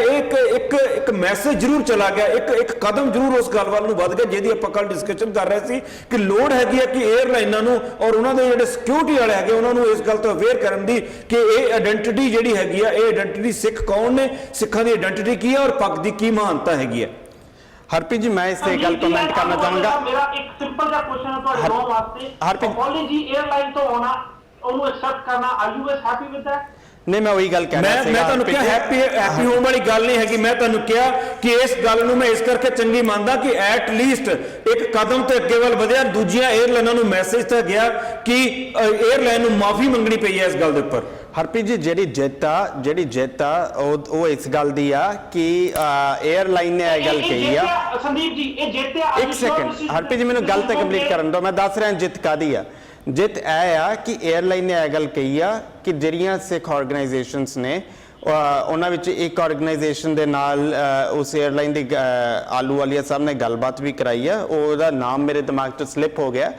ਇੱਕ ਮੈਸੇਜ ਜ਼ਰੂਰ ਚਲਾ ਗਿਆ, ਇੱਕ ਕਦਮ ਜ਼ਰੂਰ ਉਸ ਗੱਲ ਵੱਲ ਨੂੰ ਵੱਧ ਗਿਆ ਜਿਹਦੀ ਆਪਾਂ ਕੱਲ ਡਿਸਕਸ਼ਨ ਕਰ ਰਹੇ ਸੀ ਕਿ ਲੋੜ ਹੈਗੀ ਹੈ ਕਿ 에ਅਰਲਾਈਨਾਂ ਨੂੰ ਔਰ ਉਹਨਾਂ ਦੇ ਜਿਹੜੇ ਸਿਕਿਉਰਿਟੀ ਵਾਲੇ ਹੈਗੇ ਉਹਨਾਂ ਨੂੰ ਇਸ ਗੱਲ ਤੋਂ ਅਵੇਅਰ ਕਰਨ ਦੀ ਕਿ ਇਹ ਆਇਡੈਂਟੀਟੀ ਜਿਹੜੀ ਹੈਗੀ ਆ, ਇਹ ਆਇਡੈਂਟੀਟੀ ਸਿੱਖ ਕੌਣ ਨੇ, ਸਿੱਖਾਂ ਦੀ ਆਇਡੈਂਟੀਟੀ ਕੀ ਹੈ ਔਰ ਪੱਗ ਦੀ ਕੀ ਮਹਾਨਤਾ ਹੈਗੀ ਹੈ। ਹਰਪ੍ਰੀਤ ਜੀ ਮੈਂ ਇਸ ਤੇ ਗੱਲ ਕਮੈਂਟ ਕਰਨਾ ਚਾਹਾਂਗਾ। ਮੇਰਾ ਇੱਕ ਸਿੰਪਲ ਜਿਹਾ ਕੁਐਸਚਨ ਹੈ ਤੁਹਾਡੇ ਦੋਵਾਂ ਵਾਸਤੇ, ਅਪੋਲੋਜੀ 에ਅਰਲਾਈਨ ਤੋਂ ਆਉਣਾ, ਉਹਨੂੰ ਐਕਸੈਪਟ ਕਰਨਾ, are you guys happy with that? ਨਹੀਂ, ਮੈਂ ਉਹੀ ਗੱਲ ਕਹਿ ਰਿਹਾ ਸੀ। ਮੈਂ ਤੁਹਾਨੂੰ ਕਿਹਾ ਹੈਪੀ ਹੋਣ ਵਾਲੀ ਗੱਲ ਨਹੀਂ ਹੈਗੀ। ਮੈਂ ਤੁਹਾਨੂੰ ਕਿਹਾ ਕਿ ਇਸ ਗੱਲ ਨੂੰ ਮੈਂ ਇਸ ਕਰਕੇ ਚੰਗੀ ਮੰਨਦਾ ਕਿ ਐਟ ਲੀਸਟ ਇੱਕ ਕਦਮ ਤੇ ਅੱਗੇ ਵੱਲ ਵਧਿਆ। ਦੂਜੀਆਂ 에ਅਰਲਾਈਨਾਂ ਨੂੰ ਮੈਸੇਜ ਤਾਂ ਗਿਆ ਕਿ 에ਅਰਲਾਈਨ ਨੂੰ ਮਾਫੀ ਮੰਗਣੀ ਪਈ ਹੈ ਇਸ ਗੱਲ ਦੇ ਉੱਪਰ। ਹਰਪ੍ਰੀਤ ਜੀ ਜਿਹੜੀ ਜਿੱਤ ਆ ਉਹ ਇਸ ਗੱਲ ਦੀ ਆ ਕਿ 에ਅਰਲਾਈਨ ਨੇ ਇਹ ਗੱਲ ਕਹੀ ਆ। ਸੰਦੀਪ ਜੀ ਇਹ ਜਿੱਤਿਆ, ਇੱਕ ਸੈਕਿੰਡ ਹਰਪ੍ਰੀਤ ਜੀ ਮੈਨੂੰ ਗੱਲ ਤਾਂ ਕੰਪਲੀਟ ਕਰਨ ਦਿਓ। ਮੈਂ ਦੱਸ ਰਿਹਾ ਜਿੱਤ ਕਾਦੀ ਆ। ਜਿੱਤ ਇਹ ਆ ਕਿ 에ਅਰਲਾਈਨ ਨੇ ਇਹ ਗੱਲ ਕਹੀ ਆ ਕਿ ਜਿਹੜੀਆਂ ਸਿੱਖ ਆਰਗੇਨਾਈਜੇਸ਼ਨਸ ਨੇ ਉਹਨਾਂ ਵਿੱਚ ਇੱਕ ਆਰਗੇਨਾਈਜੇਸ਼ਨ ਦੇ ਨਾਲ ਉਸ 에ਅਰਲਾਈਨ ਦੀ ਆਹਲੂਵਾਲੀਆ ਸਾਹਿਬ ਨੇ ਗੱਲਬਾਤ ਵੀ ਕਰਾਈ ਆ, ਉਹਦਾ ਨਾਮ ਮੇਰੇ ਦਿਮਾਗ ਤੋਂ ਸਲਿਪ ਹੋ ਗਿਆ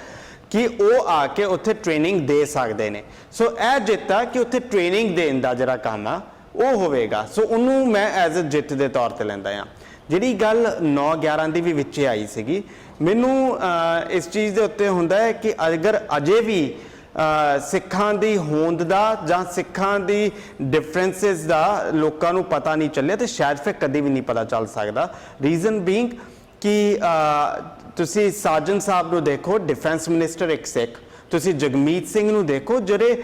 ਕਿ ਉਹ ਆ ਕੇ ਉੱਥੇ ਟ੍ਰੇਨਿੰਗ ਦੇ ਸਕਦੇ ਨੇ। ਸੋ ਇਹ ਜਿੱਤ ਆ ਕਿ ਉੱਥੇ ਟ੍ਰੇਨਿੰਗ ਦੇਣ ਦਾ ਜਿਹੜਾ ਕੰਮ ਆ ਉਹ ਹੋਵੇਗਾ। ਸੋ ਉਹਨੂੰ ਮੈਂ ਐਜ਼ ਅ ਜਿੱਤ ਦੇ ਤੌਰ ਤੇ ਲੈਂਦਾ ਆ। ਜਿਹੜੀ ਗੱਲ 9/11 ਦੀ ਵੀ ਵਿੱਚ ਆਈ ਸੀਗੀ, ਮੈਨੂੰ ਇਸ ਚੀਜ਼ ਦੇ ਉੱਤੇ ਹੁੰਦਾ ਹੈ ਕਿ ਅਗਰ ਅਜੇ ਵੀ ਸਿੱਖਾਂ ਦੀ ਹੋਂਦ ਦਾ ਜਾਂ ਸਿੱਖਾਂ ਦੀ ਡਿਫਰੈਂਸਿਸ ਦਾ ਲੋਕਾਂ ਨੂੰ ਪਤਾ ਨਹੀਂ ਚੱਲਿਆ ਤੇ ਸ਼ਾਇਦ ਫਿਰ ਕਦੇ ਵੀ ਨਹੀਂ ਪਤਾ ਚੱਲ ਸਕਦਾ। ਰੀਜ਼ਨ ਬੀਇੰਗ ਕਿ ਤੁਸੀਂ ਸਾਜਨ ਸਾਹਿਬ ਨੂੰ ਦੇਖੋ, ਡਿਫੈਂਸ ਮਿਨਿਸਟਰ ਇੱਕ ਸਿੱਖ, ਤੁਸੀਂ ਜਗਮੀਤ ਸਿੰਘ ਨੂੰ ਦੇਖੋ ਜਿਹੜੇ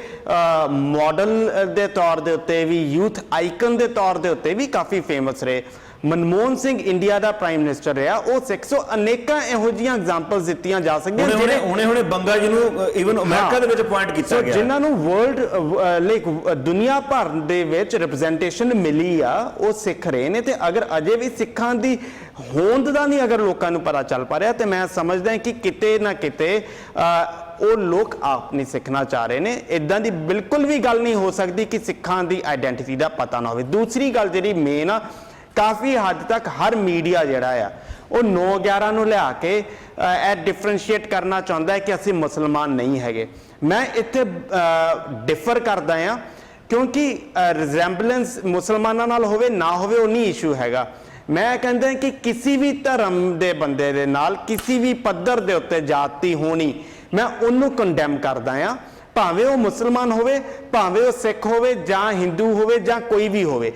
ਮਾਡਲ ਦੇ ਤੌਰ ਦੇ ਉੱਤੇ ਵੀ, ਯੂਥ ਆਈਕਨ ਦੇ ਤੌਰ ਦੇ ਉੱਤੇ ਵੀ ਕਾਫੀ ਫੇਮਸ ਰਹੇ। ਮਨਮੋਹਨ ਸਿੰਘ ਇੰਡੀਆ ਦਾ ਪ੍ਰਾਈਮ ਮਿਨਿਸਟਰ ਰਿਹਾ, ਉਹ ਸਿੱਖ। ਸੋ ਅਨੇਕਾਂ ਇਹੋ ਜਿਹੀਆਂ ਐਗਜ਼ਾਮਪਲਸ ਦਿੱਤੀਆਂ ਜਾ ਸਕਦੀਆਂ ਹੁਣੇ ਬੰਗਾ ਜੀ ਨੂੰ ਇਵਨ ਅਮਰੀਕਾ ਦੇ ਵਿੱਚ ਪੁਆਇੰਟ ਕੀਤਾ ਗਿਆ, ਜਿਨ੍ਹਾਂ ਨੂੰ ਵਰਲਡ ਲਾਈਕ ਦੁਨੀਆ ਭਰ ਦੇ ਵਿੱਚ ਰਿਪਰੈਜ਼ੈਂਟੇਸ਼ਨ ਮਿਲੀ ਆ, ਉਹ ਸਿੱਖ ਰਹੇ ਨੇ। ਤੇ ਅਗਰ ਅਜੇ ਵੀ ਸਿੱਖਾਂ ਦੀ ਹੋਂਦ ਦਾ ਨਹੀਂ ਅਗਰ ਲੋਕਾਂ ਨੂੰ ਪਤਾ ਚੱਲ ਪਾ ਰਿਹਾ ਤੇ ਮੈਂ ਸਮਝਦਾ ਕਿ ਕਿਤੇ ਨਾ ਕਿਤੇ ਉਹ ਲੋਕ ਆਪ ਨਹੀਂ ਸਿੱਖਣਾ ਚਾਹ ਰਹੇ ਨੇ। ਇਦਾਂ ਦੀ ਬਿਲਕੁਲ ਵੀ ਗੱਲ ਨਹੀਂ ਹੋ ਸਕਦੀ ਕਿ ਸਿੱਖਾਂ ਦੀ ਆਇਡੈਂਟੀਟੀ ਦਾ ਪਤਾ ਨਾ ਹੋਵੇ। ਦੂਸਰੀ ਗੱਲ ਜਿਹੜੀ ਮੇਨ ਆ, ਕਾਫੀ ਹੱਦ ਤੱਕ ਹਰ ਮੀਡੀਆ ਜਿਹੜਾ ਆ ਉਹ 9/11 ਨੂੰ ਲਿਆ ਕੇ ਇਹ ਡਿਫਰੈਂਸ਼ੀਏਟ ਕਰਨਾ ਚਾਹੁੰਦਾ ਹੈ ਕਿ ਅਸੀਂ ਮੁਸਲਮਾਨ ਨਹੀਂ ਹੈਗੇ। ਮੈਂ ਇੱਥੇ ਡਿਫਰ ਕਰਦਾ ਆ ਕਿਉਂਕਿ ਰਿਜ਼ੈਂਬਲੈਂਸ ਮੁਸਲਮਾਨਾਂ ਨਾਲ ਹੋਵੇ ਨਾ ਹੋਵੇ ਉਹ ਨਹੀਂ ਇਸ਼ੂ ਹੈਗਾ। ਮੈਂ ਕਹਿੰਦਾ ਕਿ ਕਿਸੇ ਵੀ ਧਰਮ ਦੇ ਬੰਦੇ ਦੇ ਨਾਲ ਕਿਸੇ ਵੀ ਪੱਧਰ ਦੇ ਉੱਤੇ ਜਾਤੀ ਹੋਣੀ, ਮੈਂ ਉਹਨੂੰ ਕੰਡੈਮ ਕਰਦਾ ਆ, ਭਾਵੇਂ ਉਹ ਮੁਸਲਮਾਨ ਹੋਵੇ, ਭਾਵੇਂ ਉਹ ਸਿੱਖ ਹੋਵੇ ਜਾਂ ਹਿੰਦੂ ਹੋਵੇ ਜਾਂ ਕੋਈ ਵੀ ਹੋਵੇ।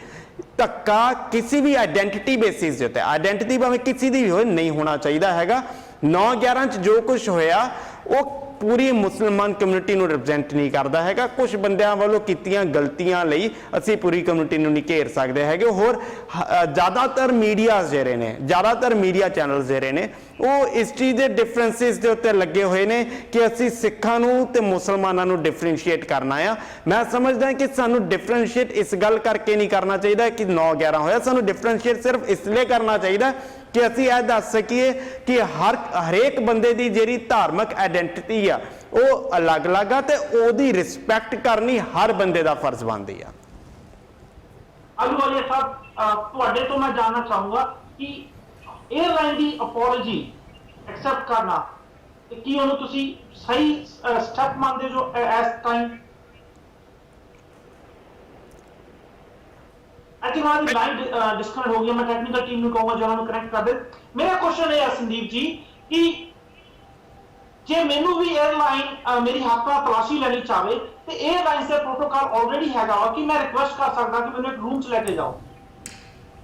ਧੱਕਾ ਕਿਸੇ ਵੀ ਆਇਡੈਂਟੀਟੀ ਬੇਸਿਸ ਦੇ ਉੱਤੇ, ਆਇਡੈਂਟੀਟੀ ਭਾਵੇਂ ਕਿਸੇ ਦੀ ਵੀ ਹੋਵੇ, ਨਹੀਂ ਹੋਣਾ ਚਾਹੀਦਾ ਹੈਗਾ। 9/11 ਚ ਜੋ ਕੁਝ ਹੋਇਆ ਉਹ ਪੂਰੀ ਮੁਸਲਮਾਨ ਕਮਿਊਨਿਟੀ ਨੂੰ ਰਿਪਰੈਜ਼ੈਂਟ ਨਹੀਂ ਕਰਦਾ ਹੈਗਾ। ਕੁਝ ਬੰਦਿਆਂ ਵੱਲੋਂ ਕੀਤੀਆਂ ਗਲਤੀਆਂ ਲਈ ਅਸੀਂ ਪੂਰੀ ਕਮਿਊਨਿਟੀ ਨੂੰ ਨਹੀਂ ਘੇਰ ਸਕਦੇ ਹੈਗੇ। ਹੋਰ ਜ਼ਿਆਦਾਤਰ ਮੀਡੀਆ ਜਿਹੜੇ ਨੇ, ਜ਼ਿਆਦਾਤਰ ਮੀਡੀਆ ਚੈਨਲਸ ਜਿਹੜੇ ਨੇ ਉਹ ਇਸ ਚੀਜ਼ ਦੇ ਡਿਫਰੈਂਸਿਸ ਦੇ ਉੱਤੇ ਲੱਗੇ ਹੋਏ ਨੇ ਕਿ ਅਸੀਂ ਸਿੱਖਾਂ ਨੂੰ ਤੇ ਮੁਸਲਮਾਨਾਂ ਨੂੰ ਡਿਫਰੈਂਸ਼ੀਏਟ ਕਰਨਾ ਆ। ਮੈਂ ਸਮਝਦਾ ਕਿ ਸਾਨੂੰ ਡਿਫਰੈਂਸ਼ੀਏਟ ਇਸ ਗੱਲ ਕਰਕੇ ਨਹੀਂ ਕਰਨਾ ਚਾਹੀਦਾ ਕਿ 9/11 ਹੋਇਆ, ਸਾਨੂੰ ਡਿਫਰੈਂਸ਼ੀਏਟ ਸਿਰਫ ਇਸ ਲਈ ਕਰਨਾ ਚਾਹੀਦਾ ਕਿ ਅਸੀਂ ਇਹ ਦੱਸ ਸਕੀਏ ਕਿ ਹਰੇਕ ਬੰਦੇ ਦੀ ਜਿਹੜੀ ਧਾਰਮਿਕ ਆਇਡੈਂਟੀਟੀ ਆ ਉਹ ਅਲੱਗ-ਅਲੱਗ ਆ ਤੇ ਉਹਦੀ ਰਿਸਪੈਕਟ ਕਰਨੀ ਹਰ ਬੰਦੇ ਦਾ ਫਰਜ਼ ਬਣਦੀ ਆ। ਆਹਲੂਵਾਲੀਆ ਸਾਹਿਬ, ਤੁਹਾਡੇ ਤੋਂ ਮੈਂ ਜਾਣਨਾ ਚਾਹੂੰਗਾ ਕਿ 에ਅਰਲਾਈਨ ਦੀ ਅਪੋਲੋਜੀ ਐਕਸੈਪਟ ਕਰਨਾ ਤੇ ਕੀ ਉਹਨੂੰ ਤੁਸੀਂ ਸਹੀ ਸਟੈਪ ਮੰਨਦੇ ਜੋ ਐਸ ਟਾਈਮ? I think हमारी लाइन डिस्कनेक्ट हो गई। मैं टेक्निकल टीम ਨੂੰ ਕਹੂੰਗਾ ਜਿਹਨਾਂ ਨੂੰ ਕਨੈਕਟ ਕਰ ਦੇ। ਮੇਰਾ ਕੁਐਸਚਨ ਇਹ ਹੈ ਸੰਦੀਪ ਜੀ ਕਿ ਜੇ ਮੈਨੂੰ ਵੀ 에ਅਰਲਾਈਨ ਮੇਰੀ ਹੱਕ ਨਾਲ ਤਲਾਸ਼ੀ ਲੈਣੀ ਚਾਹੇ ਤੇ 에ਅਰਲਾਈਨ ਦੇ ਪ੍ਰੋਟੋਕਾਲ ਆਲਰੇਡੀ ਹੈਗਾ ਵਾ ਕਿ ਮੈਂ ਰਿਕੁਐਸਟ ਕਰ ਸਕਦਾ ਕਿ ਮੈਨੂੰ ਇੱਕ ਰੂਮ 'ਚ ਲੈ ਕੇ ਜਾਓ।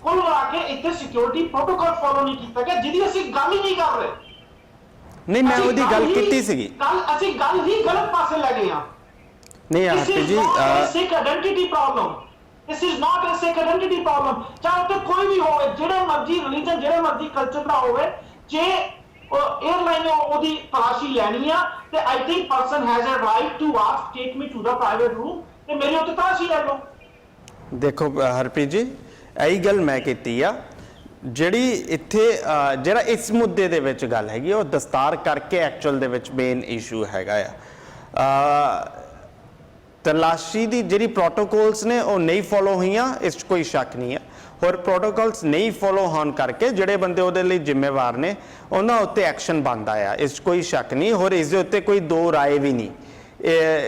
ਕੁੱਲ ਮਿਲਾ ਕੇ ਇੱਥੇ ਸਿਕਿਉਰਿਟੀ ਪ੍ਰੋਟੋਕਾਲ ਫੋਲੋ ਨਹੀਂ ਕੀਤਾ ਗਿਆ, ਜਿਹਦੀ ਅਸੀਂ ਗੱਲ ਹੀ ਨਹੀਂ ਕਰ ਰਹੇ। ਨਹੀਂ, ਮੈਂ ਉਹਦੀ ਗੱਲ ਕੀਤੀ ਸੀਗੀ। ਕੱਲ ਅਸੀਂ ਗੱਲ ਹੀ ਗਲਤ ਪਾਸੇ ਲੈ ਗਏ ਹਾਂ। ਨਹੀਂ Harpreet ji, Sikh identity problem, this is not a Sikh identity problem. ਚਾਹੇ ਉੱਥੇ ਕੋਈ ਵੀ ਹੋਵੇ, ਜਿਹੜੇ ਮਰਜ਼ੀ ਰਿਲੀਜਨ, ਜਿਹੜੇ ਮਰਜ਼ੀ ਕਲਚਰ ਦਾ ਹੋਵੇ, ਜੇ 에ਅਰਲਾਈਨ ਉਹਦੀ ਤਲਾਸ਼ੀ ਲੈਣੀ ਆ ਤੇ I think person has a right to ask take me to the private room ਤੇ ਮੇਰੀ ਉੱਤੇ ਤਲਾਸ਼ੀ ਲੈ ਲਓ। ਦੇਖੋ ਹਰਪ੍ਰੀਤ ਜੀ, ਇਹੀ ਗੱਲ ਮੈਂ ਕੀਤੀ ਆ। ਜਿਹੜੀ ਇੱਥੇ ਜਿਹੜਾ ਇਸ ਮੁੱਦੇ ਦੇ ਵਿੱਚ ਗੱਲ ਹੈਗੀ, ਉਹ ਦਸਤਾਰ ਕਰਕੇ ਐਕਚੁਅਲ ਦੇ ਵਿੱਚ ਮੇਨ ਇਸ਼ੂ ਹੈਗਾ ਆ। ਤਲਾਸ਼ੀ ਦੀ ਜਿਹੜੀ ਪ੍ਰੋਟੋਕੋਲਸ ਨੇ ਉਹ ਨਹੀਂ ਫੋਲੋ ਹੋਈਆਂ, ਇਸ 'ਚ ਕੋਈ ਸ਼ੱਕ ਨਹੀਂ ਹੈ। ਹੋਰ ਪ੍ਰੋਟੋਕੋਲਸ ਨਹੀਂ ਫੋਲੋ ਹੋਣ ਕਰਕੇ ਜਿਹੜੇ ਬੰਦੇ ਉਹਦੇ ਲਈ ਜ਼ਿੰਮੇਵਾਰ ਨੇ ਉਹਨਾਂ ਉੱਤੇ ਐਕਸ਼ਨ ਬਣਦਾ ਆ, ਇਸ 'ਚ ਕੋਈ ਸ਼ੱਕ ਨਹੀਂ। ਹੋਰ ਇਸ ਦੇ ਉੱਤੇ ਕੋਈ ਦੋ ਰਾਏ ਵੀ ਨਹੀਂ।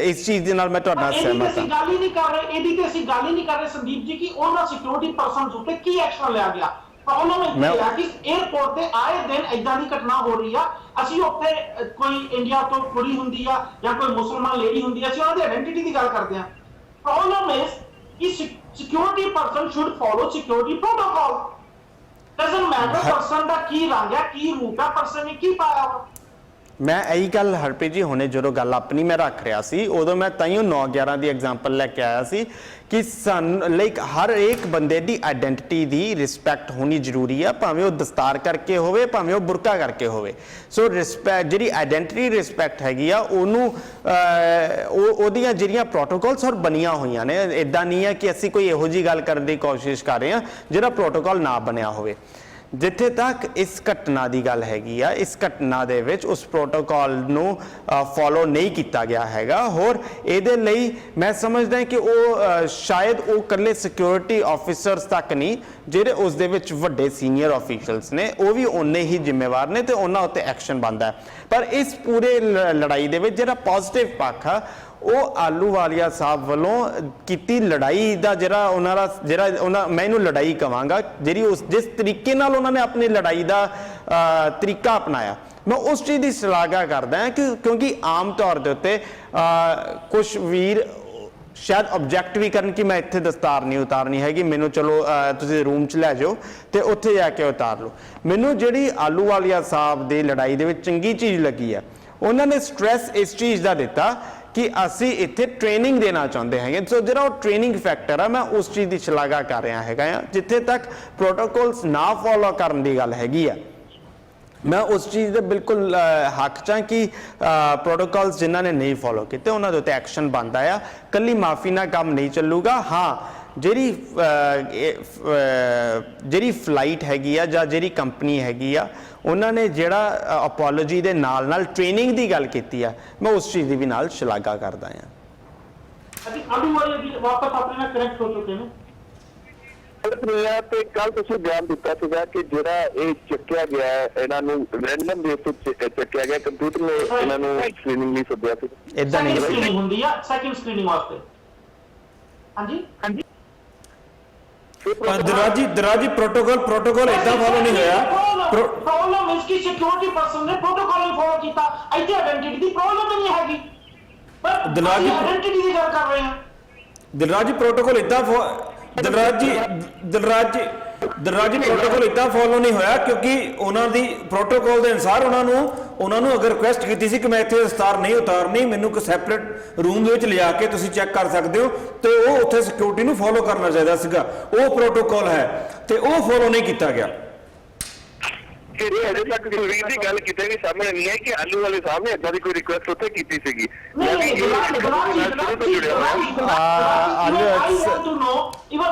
ਇਸ ਚੀਜ਼ ਦੇ ਨਾਲ ਮੈਂ ਤੁਹਾਡੇ ਨਾਲ ਸਹਿਮਤ ਹਾਂ। ਅਸੀਂ ਗੱਲ ਹੀ ਨਹੀਂ ਕਰ ਰਹੇ, ਇਹਦੀ ਤੇ ਅਸੀਂ ਗੱਲ ਹੀ ਨਹੀਂ ਕਰ ਰਹੇ ਸੰਦੀਪ ਜੀ ਕਿ ਉਹਨਾਂ ਸਿਕਿਉਰਿਟੀ ਪਰਸਨਸ ਉੱਤੇ ਕੀ ਐਕਸ਼ਨ ਲਿਆ ਗਿਆ। ਪ੍ਰੋਬਲਮ ਇਹ ਹੈ ਕਿ 에ਅਰਪੋਰਟ ਤੇ ਆਏ ਦਿਨ ਇਦਾਂ ਦੀ ਘਟਨਾ ਹੋ ਰਹੀ ਆ। ਅਸੀਂ ਉੱਥੇ ਕੋਈ ਇੰਡੀਆ ਤੋਂ ਕੁੜੀ ਹੁੰਦੀ ਆ ਜਾਂ ਕੋਈ ਮੁਸਲਮਾਨ ਲੇਡੀ ਹੁੰਦੀ ਆ, ਅਸੀਂ ਉਹਨਾਂ ਦੀ ਆਇਡੈਂਟੀਟੀ ਦੀ ਗੱਲ ਕਰਦੇ ਆ। ਪ੍ਰੋਬਲਮ ਇਸ ਕਿ security person should follow security protocol. Doesn't matter person ਦਾ ਕੀ ਰੰਗ ਹੈ, ਕੀ ਰੂਪ ਹੈ, ਪਰਸਨ ਨੇ ਕੀ ਪਾਇਆ ਵਾ। ਮੈਂ ਇਹੀ ਗੱਲ ਹਰਪ੍ਰੀਤ ਜੀ ਹੁਣੇ ਜਦੋਂ ਗੱਲ ਆਪਣੀ ਮੈਂ ਰੱਖ ਰਿਹਾ ਸੀ, ਉਦੋਂ ਮੈਂ ਤਾਈਓ 9/11 ਦੀ ਐਗਜ਼ਾਮਪਲ ਲੈ ਕੇ ਆਇਆ ਸੀ ਕਿ ਸਾਨੂੰ ਲਾਈਕ ਹਰ ਇੱਕ ਬੰਦੇ ਦੀ ਆਇਡੈਂਟੀਟੀ ਦੀ ਰਿਸਪੈਕਟ ਹੋਣੀ ਜ਼ਰੂਰੀ ਆ, ਭਾਵੇਂ ਉਹ ਦਸਤਾਰ ਕਰਕੇ ਹੋਵੇ, ਭਾਵੇਂ ਉਹ ਬੁਰਕਾ ਕਰਕੇ ਹੋਵੇ। ਸੋ ਰਿਸਪੈਕਟ, ਜਿਹੜੀ ਆਇਡੈਂਟੀਟੀ ਰਿਸਪੈਕਟ ਹੈਗੀ ਆ, ਉਹਨੂੰ ਉਹਦੀਆਂ ਜਿਹੜੀਆਂ ਪ੍ਰੋਟੋਕੋਲਸ ਔਰ ਬਣੀਆਂ ਹੋਈਆਂ ਨੇ। ਇਦਾਂ ਨਹੀਂ ਹੈ ਕਿ ਅਸੀਂ ਕੋਈ ਇਹੋ ਜਿਹੀ ਗੱਲ ਕਰਨ ਦੀ ਕੋਸ਼ਿਸ਼ ਕਰ ਰਹੇ ਹਾਂ ਜਿਹੜਾ ਪ੍ਰੋਟੋਕਾਲ ਨਾ ਬਣਿਆ ਹੋਵੇ। ਜਿੱਥੇ ਤੱਕ ਇਸ ਘਟਨਾ ਦੀ ਗੱਲ ਹੈਗੀ ਆ, ਇਸ ਘਟਨਾ ਦੇ ਵਿੱਚ ਉਸ ਪ੍ਰੋਟੋਕਾਲ ਨੂੰ ਫੋਲੋ ਨਹੀਂ ਕੀਤਾ ਗਿਆ ਹੈਗਾ। ਹੋਰ ਇਹਦੇ ਲਈ ਮੈਂ ਸਮਝਦਾ ਕਿ ਉਹ ਸ਼ਾਇਦ ਉਹ ਇਕੱਲੇ ਸਿਕਿਉਰਿਟੀ ਆਫੀਸਰਸ ਤੱਕ ਨਹੀਂ, ਜਿਹੜੇ ਉਸ ਦੇ ਵਿੱਚ ਵੱਡੇ ਸੀਨੀਅਰ ਆਫੀਸ਼ੀਅਲਸ ਨੇ, ਉਹ ਵੀ ਉਨੇ ਹੀ ਜ਼ਿੰਮੇਵਾਰ ਨੇ ਤੇ ਉਹਨਾਂ ਉੱਤੇ ਐਕਸ਼ਨ ਬਣਦਾ। ਪਰ ਇਸ ਪੂਰੇ ਲੜਾਈ ਦੇ ਵਿੱਚ ਜਿਹੜਾ ਪੋਜ਼ਿਟਿਵ ਪੱਖ ਆ, ਉਹ ਆਲੂਵਾਲੀਆ ਸਾਹਿਬ ਵੱਲੋਂ ਕੀਤੀ ਲੜਾਈ ਦਾ ਜਿਹੜਾ ਮੈਂ ਇਹਨੂੰ ਲੜਾਈ ਕਹਾਂਗਾ, ਜਿਹੜੀ ਜਿਸ ਤਰੀਕੇ ਨਾਲ ਉਹਨਾਂ ਨੇ ਆਪਣੀ ਲੜਾਈ ਦਾ ਤਰੀਕਾ ਅਪਣਾਇਆ, ਮੈਂ ਉਸ ਚੀਜ਼ ਦੀ ਸ਼ਲਾਘਾ ਕਰਦਾ ਹਾਂ। ਕਿਉਂਕਿ ਆਮ ਤੌਰ ਦੇ ਉੱਤੇ ਕੁਝ ਵੀਰ ਸ਼ਾਇਦ ਆਬਜੈਕਟ ਵੀ ਕਰਨ ਕਿ ਮੈਂ ਇੱਥੇ ਦਸਤਾਰ ਨਹੀਂ ਉਤਾਰਨੀ ਹੈਗੀ, ਮੈਨੂੰ ਚਲੋ ਤੁਸੀਂ ਰੂਮ 'ਚ ਲੈ ਜਾਓ ਤੇ ਉੱਥੇ ਜਾ ਕੇ ਉਤਾਰ ਲਓ। ਮੈਨੂੰ ਜਿਹੜੀ ਆਲੂਵਾਲੀਆ ਸਾਹਿਬ ਦੀ ਲੜਾਈ ਦੇ ਵਿੱਚ ਚੰਗੀ ਚੀਜ਼ ਲੱਗੀ ਆ, ਉਹਨਾਂ ਨੇ ਸਟ੍ਰੈਸ ਇਸ ਚੀਜ਼ ਦਾ ਦਿੱਤਾ ਕਿ ਅਸੀਂ ਇੱਥੇ ਟ੍ਰੇਨਿੰਗ ਦੇਣਾ ਚਾਹੁੰਦੇ ਹੈਗੇ। ਸੋ ਜਿਹੜਾ ਉਹ ਟ੍ਰੇਨਿੰਗ ਫੈਕਟਰ ਆ, ਮੈਂ ਉਸ ਚੀਜ਼ ਦੀ ਸ਼ਲਾਘਾ ਕਰ ਰਿਹਾ ਹੈਗਾ ਆ। ਜਿੱਥੇ ਤੱਕ ਪ੍ਰੋਟੋਕੋਲਸ ਨਾ ਫੋਲੋ ਕਰਨ ਦੀ ਗੱਲ ਹੈਗੀ ਆ, ਮੈਂ ਉਸ ਚੀਜ਼ ਦੇ ਬਿਲਕੁਲ ਹੱਕ 'ਚ ਹਾਂ ਕਿ ਪ੍ਰੋਟੋਕੋਲਸ ਜਿਨ੍ਹਾਂ ਨੇ ਨਹੀਂ ਫੋਲੋ ਕੀਤੇ ਉਹਨਾਂ ਦੇ ਉੱਤੇ ਐਕਸ਼ਨ ਬਣਦਾ ਆ। ਕੱਲੀ ਮਾਫੀ ਨਾਲ ਕੰਮ ਨਹੀਂ ਚੱਲੂਗਾ। ਹਾਂ, ਜਿਹੜੀ ਫਲਾਈਟ ਹੈਗੀ ਆ ਜਾਂ ਜਿਹੜੀ ਕੰਪਨੀ ਹੈਗੀ ਆ, ਉਹਨਾਂ ਨੇ ਜਿਹੜਾ ਅਪੋਲੋਜੀ ਦੇ ਨਾਲ ਟ੍ਰੇਨਿੰਗ ਦੀ ਗੱਲ ਕੀਤੀ ਆ, ਮੈਂ ਉਸ ਚੀਜ਼ ਦੀ ਵੀ ਨਾਲ ਸ਼ਲਾਘਾ ਕਰਦਾ ਆ। ਅਸੀਂ ਆਲੂਵਾਲੀਆ ਜੀ ਵਾਪਸ ਆਪਣੇ ਨਾਲ ਕਨੈਕਟ ਹੋ ਚੁੱਕੇ ਨੇ। ਤੇ ਕੱਲ ਤੁਸੀਂ ਬਿਆਨ ਦਿੱਤਾ ਸੀਗਾ ਕਿ ਜਿਹੜਾ ਇਹ ਚੱਕਿਆ ਗਿਆ, ਇਹਨਾਂ ਨੂੰ ਰੈਂਡਮ ਬੇਸ ਤੇ ਚੱਕਿਆ ਗਿਆ, ਕੰਪਿਊਟਰ ਨੇ ਇਹਨਾਂ ਨੂੰ ਸਕਰੀਨਿੰਗ ਲਈ ਸੱਦਿਆ ਸੀ। ਇਦਾਂ ਨਹੀਂ ਸਕਰੀਨਿੰਗ ਹੁੰਦੀ ਆ, ਸੈਕਿੰਡ ਸਕਰੀਨਿੰਗ ਵਾਸਤੇ। ਹਾਂਜੀ ਹਾਂਜੀ ਦਰਾਜੀ ਪ੍ਰੋਟੋਕਾਲ ਇਦਾਂ ਫੋਲੋ ਨਹੀਂ ਹੋਇਆ। ਪ੍ਰੋਬਲਮ ਇਸ ਕੀ ਸਿਕਿਉਰਿਟੀ ਪਰਸਨ ਨੇ ਪ੍ਰੋਟੋਕਾਲ ਨਹੀਂ ਫੋਲੋ ਕੀਤਾ। ਇੱਥੇ ਆਇਡੈਂਟੀਟੀ ਦੀ ਪ੍ਰੋਬਲਮ ਨਹੀਂ ਹੈਗੀ, ਪਰ ਦਰਾਜੀ ਆਇਡੈਂਟੀਟੀ ਦੀ ਗੱਲ ਕਰ ਰਹੇ ਹਾਂ। ਦਰਾਜੀ ਪ੍ਰੋਟੋਕਾਲ ਇਦਾਂ ਦਰਾਜੀ ਪ੍ਰੋਟੋਕਾਲ ਇਦਾਂ ਫੋਲੋ ਨਹੀਂ ਹੋਇਆ ਕਿਉਂਕਿ ਉਹਨਾਂ ਦੀ ਪ੍ਰੋਟੋਕਾਲ ਦੇ ਅਨੁਸਾਰ ਉਹਨਾਂ ਨੂੰ ਅਗਰ ਰਿਕੁਐਸਟ ਕੀਤੀ ਸੀ ਕਿ ਮੈਂ ਇੱਥੇ ਦਸਤਾਰ ਨਹੀਂ ਉਤਾਰਨੀ, ਮੈਨੂੰ ਇੱਕ ਸੈਪਰੇਟ ਰੂਮ ਦੇ ਵਿੱਚ ਲਿਜਾ ਕੇ ਤੁਸੀਂ ਚੈੱਕ ਕਰ ਸਕਦੇ ਹੋ, ਤੇ ਉਹ ਉੱਥੇ ਸਿਕਿਉਰਿਟੀ ਨੂੰ ਫੋਲੋ ਕਰਨਾ ਚਾਹੀਦਾ ਸੀਗਾ। ਉਹ ਪ੍ਰੋਟੋਕਾਲ ਹੈ ਤੇ ਉਹ ਫੋਲੋ ਨਹੀਂ ਕੀਤਾ ਗਿਆ। ਜਿਹੜੇ ਅਜੇ ਤੱਕ ਸੁਰੀਰ ਦੀ ਗੱਲ ਕਿਤੇ ਵੀ ਸਾਹਮਣੇ ਨਹੀਂ ਹੈ ਕਿ ਆਲੂਵਾਲੇ ਸਾਹਿਬ ਨੇ ਏਦਾਂ ਦੀ ਕੋਈ ਰਿਕੁਐਸਟ ਉੱਥੇ ਕੀਤੀ ਸੀਗੀ।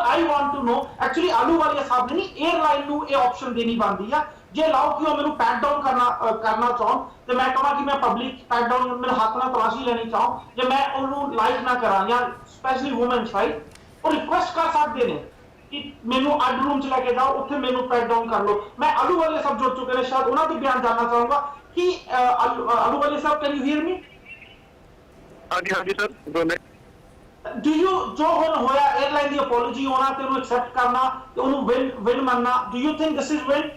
I want to know actually Ahluwalia ਸਾਹਿਬ ਨੇ ਨਹੀਂ 에ਅਰਲਾਈਨ ਨੂੰ ਇਹ ਆਪਸ਼ਨ ਦੇਣੀ ਬਣਦੀ ਆ। ਜੇ ਲਾਓ ਕਿ ਉਹ ਮੈਨੂੰ ਪੈਟ ਡਾਊਨ ਕਰਨਾ ਚਾਹਣ ਤੇ ਮੈਂ ਕਹਾਂ ਕਿ ਮੈਂ ਪਬਲਿਕ ਪੈਟ ਡਾਊਨ ਮੇਰੇ ਹੱਥ ਨਾਲ ਤਲਾਸ਼ੀ ਲੈਣੀ ਚਾਹਾਂ, ਜੇ ਮੈਂ ਉਹਨੂੰ ਲਾਈਕ ਨਾ ਕਰਾਂ ਜਾਂ ਸਪੈਸ਼ਲੀ ਵੂਮਨਸ ਰਾਈਟ, ਉਹ ਰਿਕੁਐਸਟ ਕਰ ਸਕਦੇ ਨੇ ਕਿ ਮੈਨੂੰ ਅੱਡ ਰੂਮ 'ਚ ਲੈ ਕੇ ਜਾਓ, ਉੱਥੇ ਮੈਨੂੰ ਪੈਟ ਡਾਊਨ ਕਰ ਲਓ। ਮੈਂ ਆਲੂਵਾਲੀਆ ਸਾਹਿਬ ਜੁੜ ਚੁੱਕੇ ਨੇ, ਸ਼ਾਇਦ ਉਹਨਾਂ ਦੇ ਬਿਆਨ ਜਾਨਣਾ ਚਾਹੂੰਗਾ ਕਿ ਆਲੂਵਾਲੀਆ ਸਾਹਿਬ ਕੈਨ ਯੂ ਹੀਅਰ ਮੀ? ਹਾਂਜੀ ਸਰ ਬੋਲੇ। Do you ਜੋ ਹੁਣ ਹੋਇਆ 에ਅਰਲਾਈਨ ਦੀ ਅਪੋਲੋਜੀ ਹੋਣਾ ਤੇ ਉਹਨੂੰ ਐਕਸੈਪਟ ਕਰਨਾ ਤੇ ਉਹਨੂੰ ਵਿਨ ਮੰਨਣਾ, do you think this is win?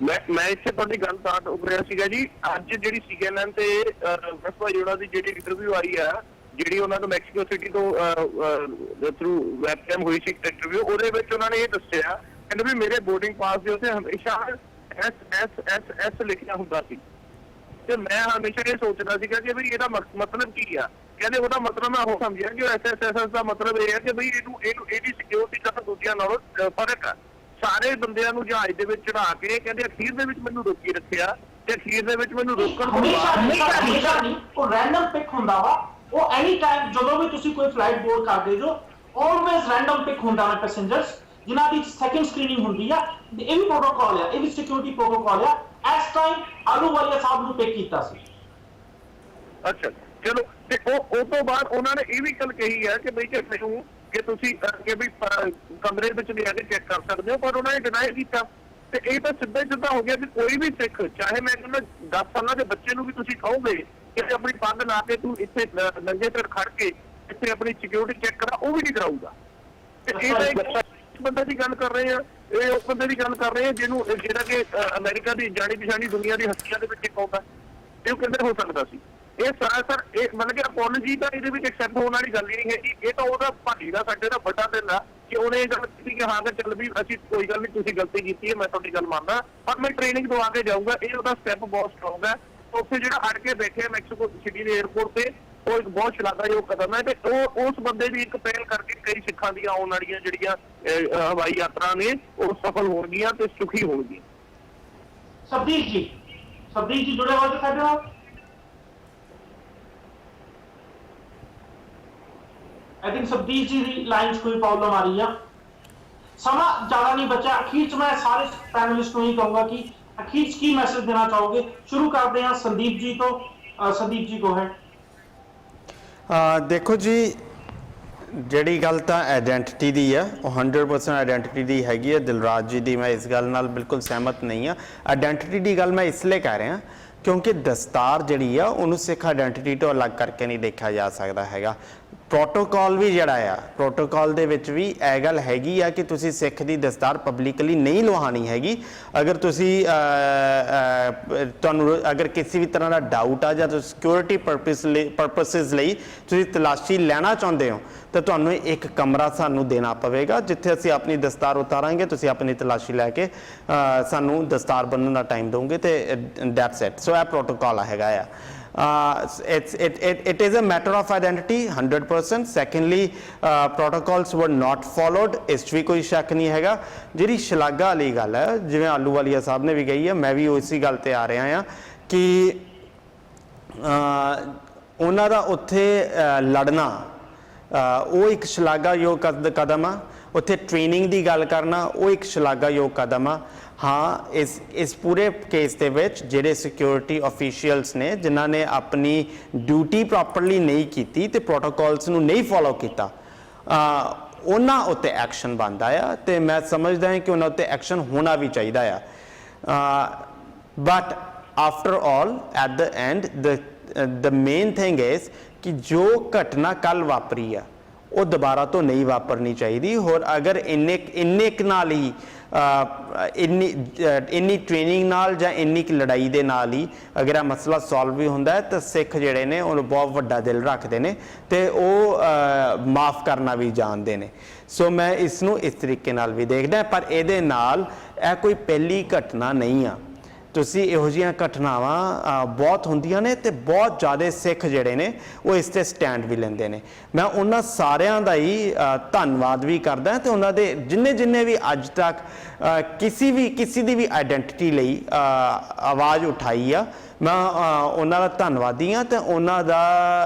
ਮੈਂ ਇੱਥੇ ਤੁਹਾਡੀ ਗੱਲ ਤਾਂ ਉੱਭ ਰਿਹਾ ਸੀਗਾ ਜੀ। ਅੱਜ ਜਿਹੜੀ CNN ਤੇ ਵਸਵਾ ਜੋੜਾ ਦੀ ਜਿਹੜੀ ਇੰਟਰਵਿਊ ਆਈ ਆ, ਜਿਹੜੀ ਉਹਨਾਂ ਤੋਂ ਮੈਕਸੀਕੋ ਸਿਟੀ ਤੋਂ ਥਰੂ ਵੈਬਕੈਮ ਹੋਈ ਸੀ ਇੰਟਰਵਿਊ, ਉਹਦੇ ਵਿੱਚ ਉਹਨਾਂ ਨੇ ਇਹ ਦੱਸਿਆ ਕਹਿੰਦੇ ਵੀ ਮੇਰੇ ਬੋਰਡਿੰਗ ਪਾਸ ਦੇ ਉੱਤੇ ਹਮੇਸ਼ਾ ਐਸ ਲਿਖਿਆ ਹੁੰਦਾ ਸੀ ਤੇ ਮੈਂ ਹਮੇਸ਼ਾ ਇਹ ਸੋਚਦਾ ਸੀਗਾ ਕਿ ਵੀ ਇਹਦਾ ਮਤਲਬ ਕੀ ਆ। ਕਹਿੰਦੇ ਉਹਦਾ ਮਤਲਬ ਮੈਂ ਉਹ ਸਮਝਿਆ ਕਿ ਐਸ ਦਾ ਮਤਲਬ ਇਹ ਹੈ ਕਿ ਬਈ ਇਹਦੀ ਸਿਕਿਉਰਿਟੀ ਤਾਂ ਦੂਜਿਆਂ ਨਾਲੋਂ ਫਰਕ ਆ। ਸਾਰੇ ਬੰਦਿਆਂ ਨੂੰ ਜਹਾਜ਼ ਦੇ ਵਿੱਚ ਚੜਾ ਕੇ ਕਹਿੰਦੇ ਅਖੀਰ ਦੇ ਵਿੱਚ ਮੈਨੂੰ ਰੋਕੀ ਰੱਖਿਆ ਤੇ ਅਖੀਰ ਦੇ ਵਿੱਚ ਮੈਨੂੰ ਰੋਕਣ ਤੋਂ ਹਮੇਸ਼ਾ ਨਹੀਂ, ਉਹ ਰੈਂਡਮ ਪਿਕ ਹੁੰਦਾ ਵਾ। ਉਹ ਐਨੀ ਟਾਈਮ ਜਦੋਂ ਵੀ ਤੁਸੀਂ ਕੋਈ ਫਲਾਈਟ ਬੋਰਡ ਕਰਦੇ ਜੋ ਆਲਵੇਜ਼ ਰੈਂਡਮ ਪਿਕ ਹੁੰਦਾ ਵਾ ਪੈਸੇਂਜਰਸ ਜਿਨ੍ਹਾਂ ਦੀ ਸੈਕੰਡ ਸਕਰੀਨਿੰਗ ਹੁੰਦੀ ਆ। ਇਹ ਵੀ ਪ੍ਰੋਟੋਕਾਲ ਆ, ਇਹ ਵੀ ਸਿਕਿਉਰਿਟੀ ਪ੍ਰੋਟੋਕਾਲ ਆ। ਇਸ ਟਾਈਮ ਆਲੂਵਾਲੀਆ ਸਾਹਿਬ ਨੂੰ ਪਿਕ ਕੀਤਾ ਸੀ। ਅੱਛਾ ਚਲੋ, ਤੇ ਉਹ ਤੋਂ ਬਾਅਦ ਉਹਨਾਂ ਨੇ ਇਹ ਵੀ ਗੱਲ ਕਹੀ ਹੈ ਕਿ ਬਈ ਕਿ ਤੁਸੀਂ ਕਿ ਵੀ ਕਮਰੇ ਵਿੱਚ ਲਿਆ ਕੇ ਚੈੱਕ ਕਰ ਸਕਦੇ ਹੋ, ਪਰ ਉਹਨਾਂ ਨੇ ਡਿਨਾਈ ਕੀਤਾ। ਤੇ ਇਹ ਤਾਂ ਸਿੱਧਾ ਹੋ ਗਿਆ ਕਿ ਕੋਈ ਵੀ ਸਿੱਖ, ਚਾਹੇ ਮੈਂ ਕਹਿੰਦਾ 10 ਸਾਲਾਂ ਦੇ ਬੱਚੇ ਨੂੰ ਵੀ ਤੁਸੀਂ ਕਹੋਗੇ ਕਿ ਆਪਣੀ ਪੱਗ ਲਾ ਕੇ ਤੂੰ ਇੱਥੇ ਨੰਗੇ ਤੇ ਖੜ ਕੇ ਇੱਥੇ ਆਪਣੀ ਸਿਕਿਉਰਿਟੀ ਚੈੱਕ ਕਰਾ, ਉਹ ਵੀ ਨਹੀਂ ਕਰਾਊਗਾ। ਤੇ ਇਹ ਤਾਂ ਇੱਕ ਬੰਦੇ ਦੀ ਗੱਲ ਕਰ ਰਹੇ ਆ, ਇਹ ਉਸ ਬੰਦੇ ਦੀ ਗੱਲ ਕਰ ਰਹੇ ਆ ਜਿਹੜਾ ਕਿ ਅਮਰੀਕਾ ਦੀ ਜਾਣੀ ਪਛਾਣੀ ਦੁਨੀਆ ਦੀ ਹਸਤੀਆਂ ਦੇ ਵਿੱਚ ਇੱਕ ਆਉਂਦਾ। ਇਹ ਕਹਿੰਦੇ ਹੋ ਸਕਦਾ ਸੀ। ਇਹ ਸਰਾਸਰ ਇਹ ਮਤਲਬ ਕਿ ਅਪੋਲੋਜੀ ਤਾਂ ਇਹਦੇ ਵਿੱਚ ਐਕਸੈਪਟ ਹੋਣ ਵਾਲੀ ਗੱਲ ਹੀ ਨਹੀਂ ਹੈਗੀ। ਇਹ ਤਾਂ ਉਹਦਾ ਭਾਜੀ ਦਾ ਸਾਡੇ ਦਾ ਵੱਡਾ ਦਿਲ ਆ ਕਿ ਉਹਨੇ ਇਹ ਗੱਲ ਕੀਤੀ ਕਿ ਹਾਂ ਕਿ ਚੱਲ ਵੀ ਅਸੀਂ ਕੋਈ ਗੱਲ ਨਹੀਂ, ਤੁਸੀਂ ਗਲਤੀ ਕੀਤੀ ਹੈ, ਮੈਂ ਤੁਹਾਡੀ ਗੱਲ ਮੰਨਦਾ, ਪਰ ਮੈਂ ਟ੍ਰੇਨਿੰਗ ਦਵਾ ਕੇ ਜਾਊਂਗਾ। ਇਹ ਉਹਦਾ ਸਟੈਪ ਬਹੁਤ ਸਟਰੋਂਗ ਹੈ। ਉੱਥੇ ਜਿਹੜਾ ਅੜ ਕੇ ਬੈਠੇ ਮੈਕਸੀਕੋ ਸਿਟੀ ਦੇ 에ਅਰਪੋਰਟ ਤੇ, ਉਹ ਇੱਕ ਬਹੁਤ ਸ਼ਲਾਘਾਯੋਗ ਕਦਮ ਹੈ। ਤੇ ਉਹ ਉਸ ਬੰਦੇ ਦੀ ਇੱਕ ਪਹਿਲ ਕਰਕੇ ਕਈ ਸਿੱਖਾਂ ਦੀਆਂ ਆਉਣ ਵਾਲੀਆਂ ਜਿਹੜੀਆਂ ਹਵਾਈ ਯਾਤਰਾ ਨੇ ਉਹ ਸਫਲ ਹੋਣਗੀਆਂ ਤੇ ਸੁਖੀ ਹੋਣਗੀਆਂ। ਸਬਦੀਪ ਜੀ ਜੁੜੇ ਹੋਏ ਸਾਡੇ ਨਾਲ। आई थिंक सब्दीप जी की लाइन कोई प्रॉब्लम आ रही है। समा ज्यादा नहीं बचा। अखीर च मैं सारे पैनलिस्ट को ही कहूंगा कि अखीर की मैसेज देना चाहोगे। शुरू करते हैं संदीप जी तो संदीप जी को है। देखो जी, ਜਿਹੜੀ ਗੱਲ ਤਾਂ ਆਇਡੈਂਟੀਟੀ ਦੀ ਆ ਉਹ 100% ਆਇਡੈਂਟੀਟੀ ਦੀ ਹੈਗੀ ਹੈ। ਦਿਲਰਾਜ ਜੀ ਦੀ ਮੈਂ ਇਸ ਗੱਲ ਨਾਲ ਬਿਲਕੁਲ ਸਹਿਮਤ ਨਹੀਂ ਆ। ਆਇਡੈਂਟੀਟੀ ਦੀ ਗੱਲ ਮੈਂ ਇਸ ਲਈ ਕਹਿ ਰਿਹਾ ਕਿਉਂਕਿ ਦਸਤਾਰ ਜਿਹੜੀ ਆ ਉਹਨੂੰ ਸਿੱਖ ਆਇਡੈਂਟੀਟੀ ਤੋਂ ਅਲੱਗ ਕਰਕੇ ਨਹੀਂ ਦੇਖਿਆ ਜਾ ਸਕਦਾ ਹੈਗਾ। ਪ੍ਰੋਟੋਕਾਲ ਵੀ ਜਿਹੜਾ ਆ, ਪ੍ਰੋਟੋਕਾਲ ਦੇ ਵਿੱਚ ਵੀ ਇਹ ਗੱਲ ਹੈਗੀ ਆ ਕਿ ਤੁਸੀਂ ਸਿੱਖ ਦੀ ਦਸਤਾਰ ਪਬਲਿਕਲੀ ਨਹੀਂ ਲਵਾਉਣੀ ਹੈਗੀ। ਅਗਰ ਤੁਸੀਂ ਤੁਹਾਨੂੰ ਅਗਰ ਕਿਸੇ ਵੀ ਤਰ੍ਹਾਂ ਦਾ ਡਾਊਟ ਆ ਜਾਂ ਤੁਸੀਂ ਸਿਕਿਉਰਿਟੀ ਪਰਪਸਿਸ ਲਈ ਤੁਸੀਂ ਤਲਾਸ਼ੀ ਲੈਣਾ ਚਾਹੁੰਦੇ ਹੋ ਤਾਂ ਤੁਹਾਨੂੰ ਇੱਕ ਕਮਰਾ ਸਾਨੂੰ ਦੇਣਾ ਪਵੇਗਾ ਜਿੱਥੇ ਅਸੀਂ ਆਪਣੀ ਦਸਤਾਰ ਉਤਾਰਾਂਗੇ। ਤੁਸੀਂ ਆਪਣੀ ਤਲਾਸ਼ੀ ਲੈ ਕੇ ਸਾਨੂੰ ਦਸਤਾਰ ਬੰਨ੍ਹਣ ਦਾ ਟਾਈਮ ਦਿਓਗੇ ਤੇ ਦੈਟਸ ਇਟ। ਸੋ ਇਹ ਪ੍ਰੋਟੋਕਾਲ ਹੈਗਾ ਆ। it is a matter of identity 100%. secondly protocols were not followed, ਇਸ 'ਚ ਵੀ ਕੋਈ ਸ਼ੱਕ ਨਹੀਂ ਹੈਗਾ। ਜਿਹੜੀ ਸ਼ਲਾਘਾ ਵਾਲੀ ਗੱਲ ਹੈ, ਜਿਵੇਂ ਆਲੂਵਾਲੀਆ ਸਾਹਿਬ ਨੇ ਵੀ ਕਹੀ ਹੈ, ਮੈਂ ਵੀ ਉਸੇ ਗੱਲ ਤੇ ਆ ਰਿਹਾ ਹਾਂ ਕਿ ਉਹਨਾਂ ਦਾ ਉੱਥੇ ਲੜਨਾ ਉਹ ਇੱਕ ਸ਼ਲਾਘਾਯੋਗ ਕਦਮ ਆ। ਉੱਥੇ ਟ੍ਰੇਨਿੰਗ ਦੀ ਗੱਲ ਕਰਨਾ ਉਹ ਇੱਕ ਸ਼ਲਾਘਾਯੋਗ ਕਦਮ ਆ। ਹਾਂ, ਇਸ ਪੂਰੇ ਕੇਸ ਦੇ ਵਿੱਚ ਜਿਹੜੇ ਸਿਕਿਉਰਿਟੀ ਅਫੀਸ਼ੀਅਲਸ ਨੇ ਜਿਨ੍ਹਾਂ ਨੇ ਆਪਣੀ ਡਿਊਟੀ ਪ੍ਰੋਪਰਲੀ ਨਹੀਂ ਕੀਤੀ ਤੇ ਪ੍ਰੋਟੋਕਾਲਸ ਨੂੰ ਨਹੀਂ ਫੋਲੋ ਕੀਤਾ, ਉਹਨਾਂ ਉੱਤੇ ਐਕਸ਼ਨ ਬਣਦਾ ਆ ਤੇ ਮੈਂ ਸਮਝਦਾ ਹਾਂ ਕਿ ਉਹਨਾਂ ਉੱਤੇ ਐਕਸ਼ਨ ਹੋਣਾ ਵੀ ਚਾਹੀਦਾ ਆ। But after all at the and the main thing is ਕਿ ਜੋ ਘਟਨਾ ਕੱਲ੍ਹ ਵਾਪਰੀ ਆ ਉਹ ਦੁਬਾਰਾ ਤੋਂ ਨਹੀਂ ਵਾਪਰਨੀ ਚਾਹੀਦੀ। ਹੋਰ ਅਗਰ ਇੰਨੇ ਨਾਲ ਹੀ ਇੰਨੀ ਟ੍ਰੇਨਿੰਗ ਨਾਲ ਜਾਂ ਇੰਨੀ ਲੜਾਈ ਦੇ ਨਾਲ ਹੀ ਅਗਰ ਇਹ ਮਸਲਾ ਸੋਲਵ ਵੀ ਹੁੰਦਾ ਹੈ ਤਾਂ ਸਿੱਖ ਜਿਹੜੇ ਨੇ ਉਹ ਬਹੁਤ ਵੱਡਾ ਦਿਲ ਰੱਖਦੇ ਨੇ ਤੇ ਉਹ ਮਾਫ ਕਰਨਾ ਵੀ ਜਾਣਦੇ ਨੇ। ਸੋ ਮੈਂ ਇਸ ਨੂੰ ਇਸ ਤਰੀਕੇ ਨਾਲ ਵੀ ਦੇਖਦਾ, ਪਰ ਇਹਦੇ ਨਾਲ ਇਹ ਕੋਈ ਪਹਿਲੀ ਘਟਨਾ ਨਹੀਂ ਆ। ਤੁਸੀਂ ਇਹੋ ਜਿਹੀਆਂ ਘਟਨਾਵਾਂ ਬਹੁਤ ਹੁੰਦੀਆਂ ਨੇ ਤੇ ਬਹੁਤ ਜ਼ਿਆਦਾ ਸਿੱਖ ਜਿਹੜੇ ਨੇ ਉਹ ਇਸ 'ਤੇ ਸਟੈਂਡ ਵੀ ਲੈਂਦੇ ਨੇ। ਮੈਂ ਉਹਨਾਂ ਸਾਰਿਆਂ ਦਾ ਹੀ ਧੰਨਵਾਦ ਵੀ ਕਰਦਾ ਤੇ ਉਹਨਾਂ ਦੇ ਜਿੰਨੇ ਵੀ ਅੱਜ ਤੱਕ ਕਿਸੇ ਦੀ ਵੀ ਆਇਡੈਂਟੀਟੀ ਲਈ ਆਵਾਜ਼ ਉਠਾਈ ਆ, ਮੈਂ ਉਹਨਾਂ ਦਾ ਧੰਨਵਾਦੀ ਹਾਂ ਤੇ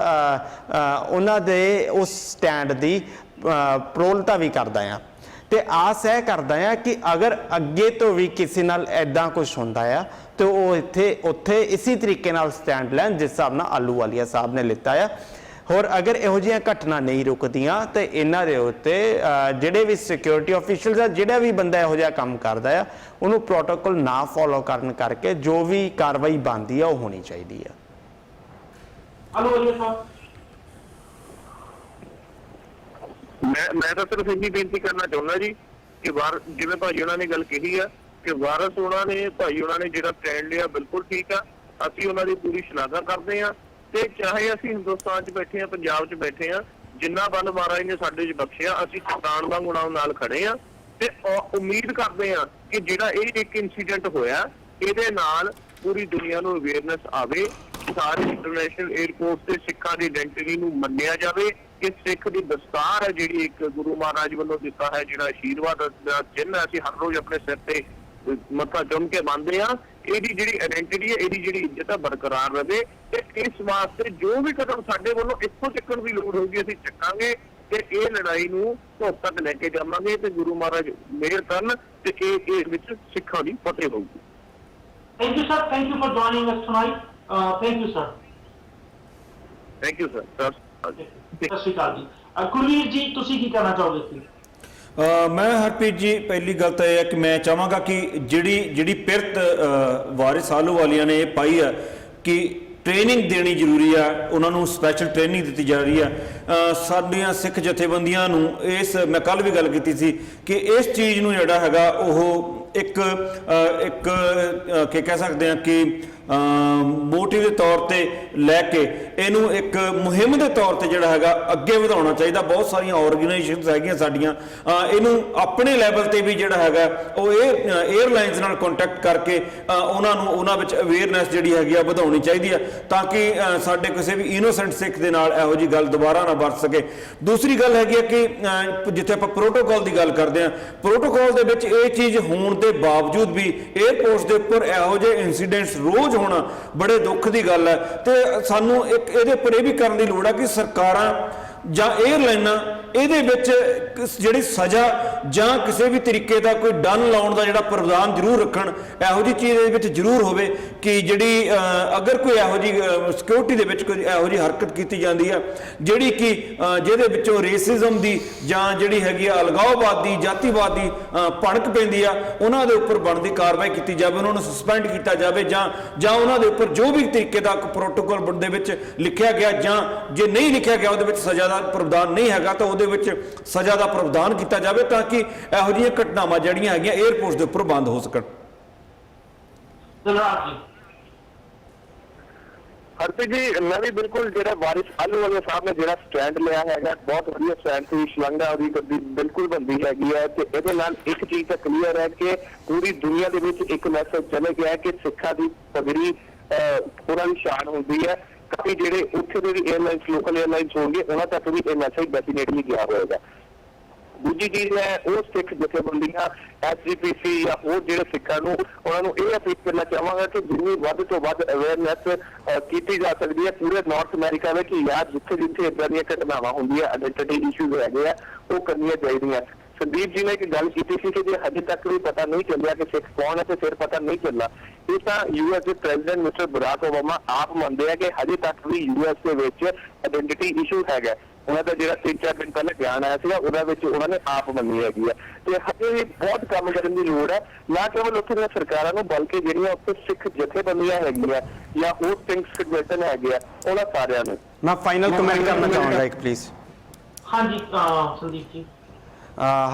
ਉਹਨਾਂ ਦੇ ਉਸ ਸਟੈਂਡ ਦੀ ਪ੍ਰੋਲਤਾ ਵੀ ਕਰਦਾ ਹਾਂ ਤੇ ਆਸ ਇਹ ਕਰਦਾ ਆ ਕਿ ਅਗਰ ਅੱਗੇ ਤੋਂ ਵੀ ਕਿਸੇ ਨਾਲ ਐਦਾਂ ਕੁਝ ਹੁੰਦਾ ਆ ਤੇ ਉਹ ਉੱਥੇ ਇਸੇ ਤਰੀਕੇ ਨਾਲ ਸਟੈਂਡ ਲੈਣ ਜਿਸ ਹਿਸਾਬ ਨਾਲ ਆਲੂਵਾਲੀਆ ਸਾਹਿਬ ਨੇ ਲਿੱਤਾ ਆ। ਹੋਰ ਅਗਰ ਇਹੋ ਜਿਹੀਆਂ ਘਟਨਾ ਨਹੀਂ ਰੁਕਦੀਆਂ ਤੇ ਇਹਨਾਂ ਦੇ ਉੱਤੇ ਜਿਹੜੇ ਵੀ ਸਿਕਿਉਰਿਟੀ ਆਫੀਸ਼ੀਅਲਸ ਆ, ਜਿਹੜਾ ਵੀ ਬੰਦਾ ਇਹੋ ਜਿਹਾ ਕੰਮ ਕਰਦਾ ਆ ਉਹਨੂੰ ਪ੍ਰੋਟੋਕੋਲ ਨਾ ਫੋਲੋ ਕਰਨ ਕਰਕੇ ਜੋ ਵੀ ਕਾਰਵਾਈ ਬਣਦੀ ਆ ਉਹ ਹੋਣੀ ਚਾਹੀਦੀ ਆ। ਆਲੂਵਾਲੀਆ ਸਾਹਿਬ, ਮੈਂ ਤਾਂ ਸਿਰਫ ਇੰਨੀ ਬੇਨਤੀ ਕਰਨਾ ਚਾਹੁੰਦਾ ਜੀ ਕਿ ਜਿਵੇਂ ਭਾਈ ਉਹਨਾਂ ਨੇ ਗੱਲ ਕਹੀ ਆ ਕਿ ਵਾਰਸ ਉਹਨਾਂ ਨੇ ਜਿਹੜਾ ਸਟੈਂਡ ਲਿਆ ਬਿਲਕੁਲ ਠੀਕ ਆ। ਅਸੀਂ ਉਹਨਾਂ ਦੀ ਪੂਰੀ ਸ਼ਲਾਘਾ ਕਰਦੇ ਆ ਤੇ ਚਾਹੇ ਅਸੀਂ ਹਿੰਦੁਸਤਾਨ 'ਚ ਬੈਠੇ ਹਾਂ, ਪੰਜਾਬ 'ਚ ਬੈਠੇ ਹਾਂ, ਜਿੰਨਾ ਬਲ ਮਹਾਰਾਜ ਨੇ ਸਾਡੇ 'ਚ ਬਖਸ਼ਿਆ ਅਸੀਂ ਚਟਾਨ ਵਾਂਗ ਉਹਨਾਂ ਨਾਲ ਖੜੇ ਹਾਂ ਤੇ ਉਮੀਦ ਕਰਦੇ ਹਾਂ ਕਿ ਜਿਹੜਾ ਇਹ ਇੱਕ ਇਨਸੀਡੈਂਟ ਹੋਇਆ ਇਹਦੇ ਨਾਲ ਪੂਰੀ ਦੁਨੀਆ ਨੂੰ ਅਵੇਅਰਨੈਸ ਆਵੇ, ਸਾਰੇ ਇੰਟਰਨੈਸ਼ਨਲ 에ਅਰਪੋਰਟ ਤੇ ਸਿੱਖਾਂ ਦੀ ਆਇਡੈਂਟੀਟੀ ਨੂੰ ਮੰਨਿਆ ਜਾਵੇ ਕਿ ਸਿੱਖ ਦੀ ਦਸਤਾਰ ਹੈ ਜਿਹੜੀ ਇੱਕ ਗੁਰੂ ਮਹਾਰਾਜ ਵੱਲੋਂ ਦਿੱਤਾ ਹੈ, ਜਿਹੜਾ ਆਸ਼ੀਰਵਾਦ ਦਾ ਚਿੰਨ੍ਹ ਅਸੀਂ ਹਰ ਰੋਜ਼ ਆਪਣੇ ਸਿਰ ਤੇ ਮੱਥਾ ਚੁੰਮ ਕੇ ਮੰਨਦੇ ਹਾਂ, ਇਹਦੀ ਜਿਹੜੀ ਆਇਡੈਂਟੀਟੀ ਹੈ, ਇਹਦੀ ਜਿਹੜੀ ਇੱਜ਼ਤ ਹੈ ਬਰਕਰਾਰ ਰਹੇ। ਤੇ ਇਸ ਵਾਸਤੇ ਜੋ ਵੀ ਕਦਮ ਸਾਡੇ ਵੱਲੋਂ ਇੱਥੋਂ ਚੱਕਣ ਦੀ ਲੋੜ ਹੋਊਗੀ ਅਸੀਂ ਚੱਕਾਂਗੇ ਤੇ ਇਹ ਲੜਾਈ ਨੂੰ ਧੁੱਪ ਤੱਕ ਲੈ ਕੇ ਜਾਵਾਂਗੇ ਤੇ ਗੁਰੂ ਮਹਾਰਾਜ ਮਿਹਰ ਕਰਨ ਤੇ ਇਹ ਵਿੱਚ ਸਿੱਖਾਂ ਦੀ ਫਤਿਹ ਹੋਊਗੀ। Thank you, sir. Thank you for joining us tonight. Thank you, sir. Thank you sir. ਸਤਿ ਸ਼੍ਰੀ ਅਕਾਲ ਜੀ। ਕੁਲਵੀਰ ਜੀ, ਤੁਸੀਂ ਕੀ ਕਹਿਣਾ ਚਾਹੋਗੇ ਸੀ? ਮੈਂ ਹਰਪ੍ਰੀਤ ਜੀ, ਪਹਿਲੀ ਗੱਲ ਤਾਂ ਇਹ ਹੈ ਕਿ ਮੈਂ ਚਾਹਾਂਗਾ ਕਿ ਜਿਹੜੀ ਪਿਰਤ ਵਾਰਿਸ ਆਹਲੂਵਾਲੀਆ ਨੇ ਇਹ ਪਾਈ ਹੈ ਕਿ ਟ੍ਰੇਨਿੰਗ ਦੇਣੀ ਜ਼ਰੂਰੀ ਆ, ਉਹਨਾਂ ਨੂੰ ਸਪੈਸ਼ਲ ਟ੍ਰੇਨਿੰਗ ਦਿੱਤੀ ਜਾ ਰਹੀ ਆ। ਸਾਡੀਆਂ ਸਿੱਖ ਜਥੇਬੰਦੀਆਂ ਨੂੰ ਮੈਂ ਕੱਲ ਵੀ ਗੱਲ ਕੀਤੀ ਸੀ ਕਿ ਇਸ ਚੀਜ਼ ਨੂੰ ਜਿਹੜਾ ਹੈਗਾ ਉਹ ਇੱਕ ਕੀ ਕਹਿ ਸਕਦੇ ਹਾਂ ਕਿ ਮੋਟਿਵ ਦੇ ਤੌਰ ਤੇ ਲੈ ਕੇ ਇਹਨੂੰ ਇੱਕ ਮੁਹਿੰਮ ਦੇ ਤੌਰ ਤੇ ਜਿਹੜਾ ਹੈਗਾ ਅੱਗੇ ਵਧਾਉਣਾ ਚਾਹੀਦਾ। ਬਹੁਤ ਸਾਰੀਆਂ ਆਰਗੇਨਾਈਜੇਸ਼ਨਸ ਹੈਗੀਆਂ ਸਾਡੀਆਂ, ਇਹਨੂੰ ਆਪਣੇ ਲੈਵਲ ਤੇ ਵੀ ਜਿਹੜਾ ਹੈਗਾ ਉਹ 에ਅਰਲਾਈਨਸ ਨਾਲ ਕੰਟੈਕਟ ਕਰਕੇ ਉਹਨਾਂ ਵਿੱਚ ਅਵੇਅਰਨੈਸ ਜਿਹੜੀ ਹੈਗੀ ਆ ਵਧਾਉਣੀ ਚਾਹੀਦੀ ਆ ਤਾਂ ਕਿ ਸਾਡੇ ਕਿਸੇ ਵੀ ਇਨੋਸੈਂਟ ਸਿੱਖ ਦੇ ਨਾਲ ਇਹੋ ਜਿਹੀ ਗੱਲ ਦੁਬਾਰਾ ਨਾ ਵਰਤ ਸਕੇ। ਦੂਸਰੀ ਗੱਲ ਹੈਗੀ ਆ ਕਿ ਜਿੱਥੇ ਆਪਾਂ ਪ੍ਰੋਟੋਕਾਲ ਦੀ ਗੱਲ ਕਰਦੇ ਹਾਂ, ਪ੍ਰੋਟੋਕਾਲ ਦੇ ਵਿੱਚ ਇਹ ਚੀਜ਼ ਹੋਣ ਦੇ ਬਾਵਜੂਦ ਵੀ 에ਅਰਪੋਰਟਸ ਦੇ ਉੱਪਰ ਇਹੋ ਜਿਹੇ ਇੰਸੀਡੈਂਟਸ ਰੋਜ਼ ਹੋਣਾ ਬੜੇ ਦੁੱਖ ਦੀ ਗੱਲ ਹੈ। ਤੇ ਸਾਨੂੰ ਇੱਕ ਇਹਦੇ ਉੱਪਰ ਇਹ ਵੀ ਕਰਨ ਦੀ ਲੋੜ ਹੈ ਕਿ ਸਰਕਾਰਾਂ ਜਾਂ 에ਅਰਲਾਈਨਾਂ ਇਹਦੇ ਵਿੱਚ ਜਿਹੜੀ ਸਜ਼ਾ ਜਾਂ ਕਿਸੇ ਵੀ ਤਰੀਕੇ ਦਾ ਕੋਈ ਡਨ ਲਾਉਣ ਦਾ ਜਿਹੜਾ ਪ੍ਰਾਵਧਾਨ ਜ਼ਰੂਰ ਰੱਖਣ। ਇਹੋ ਜਿਹੀ ਚੀਜ਼ ਇਹਦੇ ਵਿੱਚ ਜ਼ਰੂਰ ਹੋਵੇ ਕਿ ਜਿਹੜੀ ਅਗਰ ਕੋਈ ਇਹੋ ਜਿਹੀ ਸਿਕਿਉਰਿਟੀ ਦੇ ਵਿੱਚ ਕੋਈ ਇਹੋ ਜਿਹੀ ਹਰਕਤ ਕੀਤੀ ਜਾਂਦੀ ਆ ਜਿਹੜੀ ਕਿ ਜਿਹਦੇ ਵਿੱਚੋਂ ਰੇਸਿਜ਼ਮ ਦੀ ਜਾਂ ਜਿਹੜੀ ਹੈਗੀ ਆ ਅਲਗਾਵਵਾਦ ਦੀ, ਜਾਤੀਵਾਦ ਦੀ ਭਣਕ ਪੈਂਦੀ ਆ, ਉਹਨਾਂ ਦੇ ਉੱਪਰ ਬਣਦੀ ਕਾਰਵਾਈ ਕੀਤੀ ਜਾਵੇ, ਉਹਨਾਂ ਨੂੰ ਸਸਪੈਂਡ ਕੀਤਾ ਜਾਵੇ ਜਾਂ ਉਹਨਾਂ ਦੇ ਉੱਪਰ ਜੋ ਵੀ ਤਰੀਕੇ ਦਾ ਪ੍ਰੋਟੋਕਾਲ ਦੇ ਵਿੱਚ ਲਿਖਿਆ ਗਿਆ ਜਾਂ ਜੇ ਨਹੀਂ ਲਿਖਿਆ ਗਿਆ ਉਹਦੇ ਵਿੱਚ ਸਜ਼ਾ ਦਾ ਪ੍ਰਾਵਧਾਨ ਨਹੀਂ ਹੈਗਾ ਤਾਂ ਉਹਦੇ ਵਿੱਚ ਸਜ਼ਾ ਦਾ ਪ੍ਰਾਵਧਾਨ ਕੀਤਾ ਜਾਵੇ ਤਾਂ ਕਿ ਇਹੋ ਜਿਹੀਆਂ ਘਟਨਾਵਾਂ ਜਿਹੜੀਆਂ ਹੈਗੀਆਂ 에ਅਰਪੋਰਟਸ ਦੇ ਉੱਪਰ ਬੰਦ ਹੋ ਸਕਣ। ਹਰਪ੍ਰੀਤ ਜੀ, ਮੈਂ ਵੀ ਬਿਲਕੁਲ ਜਿਹੜਾ ਵਾਰਿਸ ਆਹਲੂਵਾਲੀਆ ਸਾਹਿਬ ਨੇ ਜਿਹੜਾ ਸਟੈਂਡ ਲਿਆ ਹੈਗਾ ਬਹੁਤ ਵਧੀਆ ਸਟੈਂਡ ਸੀ। ਸ਼ਲਾਘਾ ਉਹਦੀ ਬਿਲਕੁਲ ਬਣਦੀ ਹੈਗੀ ਹੈ ਤੇ ਇਹਦੇ ਨਾਲ ਇੱਕ ਚੀਜ਼ ਤਾਂ ਕਲੀਅਰ ਹੈ ਕਿ ਪੂਰੀ ਦੁਨੀਆ ਦੇ ਵਿੱਚ ਇੱਕ ਮੈਸੇਜ ਚਲੇ ਗਿਆ ਕਿ ਸਿੱਖਾਂ ਦੀ ਪਗੜੀ ਉਹਨਾਂ ਦੀ ਸ਼ਾਨ ਹੁੰਦੀ ਹੈ। ਕਾਫੀ ਜਿਹੜੇ ਉੱਥੇ ਦੇ ਵੀ 에ਅਰਲਾਈਨਸ, ਲੋਕਲ 에ਅਰਲਾਈਨਸ ਹੋਣਗੇ, ਉਹਨਾਂ ਤੱਕ ਵੀ ਇਹ ਮੈਸੇਜ ਡੈਫੀਨੇਟਲੀ ਗਿਆ ਹੋਏਗਾ। ਦੂਜੀ ਚੀਜ਼ ਹੈ ਉਹ ਸਿੱਖ ਜਥੇਬੰਦੀਆਂ SGPC ਜਾਂ ਹੋਰ ਜਿਹੜੇ ਸਿੱਖਾਂ ਨੂੰ ਉਹਨਾਂ ਨੂੰ ਇਹ ਅਪੀਲ ਕਰਨਾ ਚਾਹਾਂਗਾ ਕਿ ਜਿੰਨੀ ਵੱਧ ਤੋਂ ਵੱਧ ਅਵੇਅਰਨੈਸ ਕੀਤੀ ਜਾ ਸਕਦੀ ਹੈ ਪੂਰੇ ਨਾਰਥ ਅਮਰੀਕਾ ਵਿੱਚ ਕਿ ਯਾਰ ਜਿੱਥੇ ਜਿੱਥੇ ਇੱਦਾਂ ਦੀਆਂ ਘਟਨਾਵਾਂ ਹੁੰਦੀਆਂ, ਆਇਡੈਂਟੀਟੀ ਇਸ਼ੂਜ਼ ਹੈਗੇ ਆ, ਉਹ ਕਰਨੀਆਂ ਚਾਹੀਦੀਆਂ। ਸੰਦੀਪ ਜੀ ਨੇ ਇੱਕ ਗੱਲ ਕੀਤੀ ਸੀ ਕਿ ਜੇ ਹਜੇ ਤੱਕ ਵੀ ਪਤਾ ਨਹੀਂ ਚੱਲਿਆ ਕਿ ਸਿੱਖ ਕੌਣ ਹੈ ਤੇ ਫਿਰ ਪਤਾ ਨਹੀਂ ਚੱਲਣਾ। ਇਹ ਤਾਂ US ਦੇ ਪ੍ਰੈਜ਼ੀਡੈਂਟ ਮਿਸਟਰ ਬਰਾਕ ਓਬਾਮਾ ਆਪ ਮੰਨਦੇ ਆ ਕਿ ਹਜੇ ਤੱਕ ਵੀ US ਦੇ ਵਿੱਚ ਆਇਡੈਂਟੀਟੀ ਇਸ਼ੂ ਹੈਗਾ। ਉਹਨਾਂ ਦਾ ਜਿਹੜਾ 3-4 ਦਿਨ ਪਹਿਲਾਂ ਬਿਆਨ ਆਇਆ ਸੀਗਾ ਉਹਦੇ ਵਿੱਚ ਉਹਨਾਂ ਨੇ ਆਪ ਮੰਨੀ ਹੈਗੀ ਆ ਤੇ ਹਜੇ ਵੀ ਬਹੁਤ ਕੰਮ ਕਰਨ ਦੀ ਲੋੜ ਹੈ, ਨਾ ਕੇਵਲ ਉੱਥੇ ਦੀਆਂ ਸਰਕਾਰਾਂ ਨੂੰ ਬਲਕਿ ਜਿਹੜੀਆਂ ਉੱਥੇ ਸਿੱਖ ਜਥੇਬੰਦੀਆਂ ਹੈਗੀਆਂ ਜਾਂ ਹੋਰ ਸਿੱਖ ਸੰਗਠਨ ਹੈਗੇ ਆ ਉਹਨਾਂ ਸਾਰਿਆਂ ਨੂੰ। ਮੈਂ ਫਾਈਨਲ ਕਮੈਂਟ ਕਰਨਾ ਚਾਹਾਂਗਾ ਇੱਕ ਪਲੀਜ਼। ਹਾਂਜੀ ਸੰਦੀਪ ਜੀ।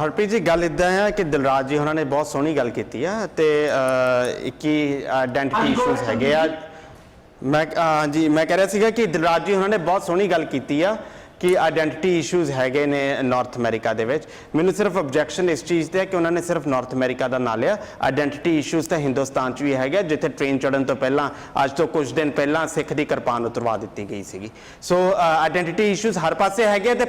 ਹਰਪ੍ਰੀਤ ਜੀ, ਗੱਲ ਇੱਦਾਂ ਆ ਕਿ ਦਿਲਰਾਜ ਜੀ ਉਹਨਾਂ ਨੇ ਬਹੁਤ ਸੋਹਣੀ ਗੱਲ ਕੀਤੀ ਆ ਤੇ ਕੀ ਆਇਡੈਂਟੀਟੀ ਇਸ਼ੂਜ਼ ਹੈਗੇ ਆ। ਮੈਂ ਕਹਿ ਰਿਹਾ ਸੀਗਾ ਕਿ ਦਿਲਰਾਜ ਜੀ ਉਹਨਾਂ ਨੇ ਬਹੁਤ ਸੋਹਣੀ ਗੱਲ ਕੀਤੀ ਆ ਕਿ ਆਇਡੈਂਟੀਟੀ ਇਸ਼ੂਜ਼ ਹੈਗੇ ਨੇ ਨਾਰਥ ਅਮਰੀਕਾ ਦੇ ਵਿੱਚ। ਮੈਨੂੰ ਸਿਰਫ ਆਬਜੈਕਸ਼ਨ ਇਸ ਚੀਜ਼ ਤੇ ਹੈ ਕਿ ਉਹਨਾਂ ਨੇ ਸਿਰਫ ਨਾਰਥ ਅਮਰੀਕਾ ਦਾ ਨਾਂ ਲਿਆ। ਆਇਡੈਂਟੀਟੀ ਇਸ਼ੂਜ਼ ਤਾਂ ਹਿੰਦੁਸਤਾਨ 'ਚ ਵੀ ਹੈਗਾ, ਜਿੱਥੇ ਟ੍ਰੇਨ ਚੜ੍ਹਨ ਤੋਂ ਪਹਿਲਾਂ ਅੱਜ ਤੋਂ ਕੁਝ ਦਿਨ ਪਹਿਲਾਂ ਸਿੱਖ ਦੀ ਕਿਰਪਾਨ ਉਤਰਵਾ ਦਿੱਤੀ ਗਈ ਸੀਗੀ। ਸੋ ਆਇਡੈਂਟੀਟੀ ਇਸ਼ੂਜ਼ ਹਰ ਪਾਸੇ ਹੈਗੇ ਤੇ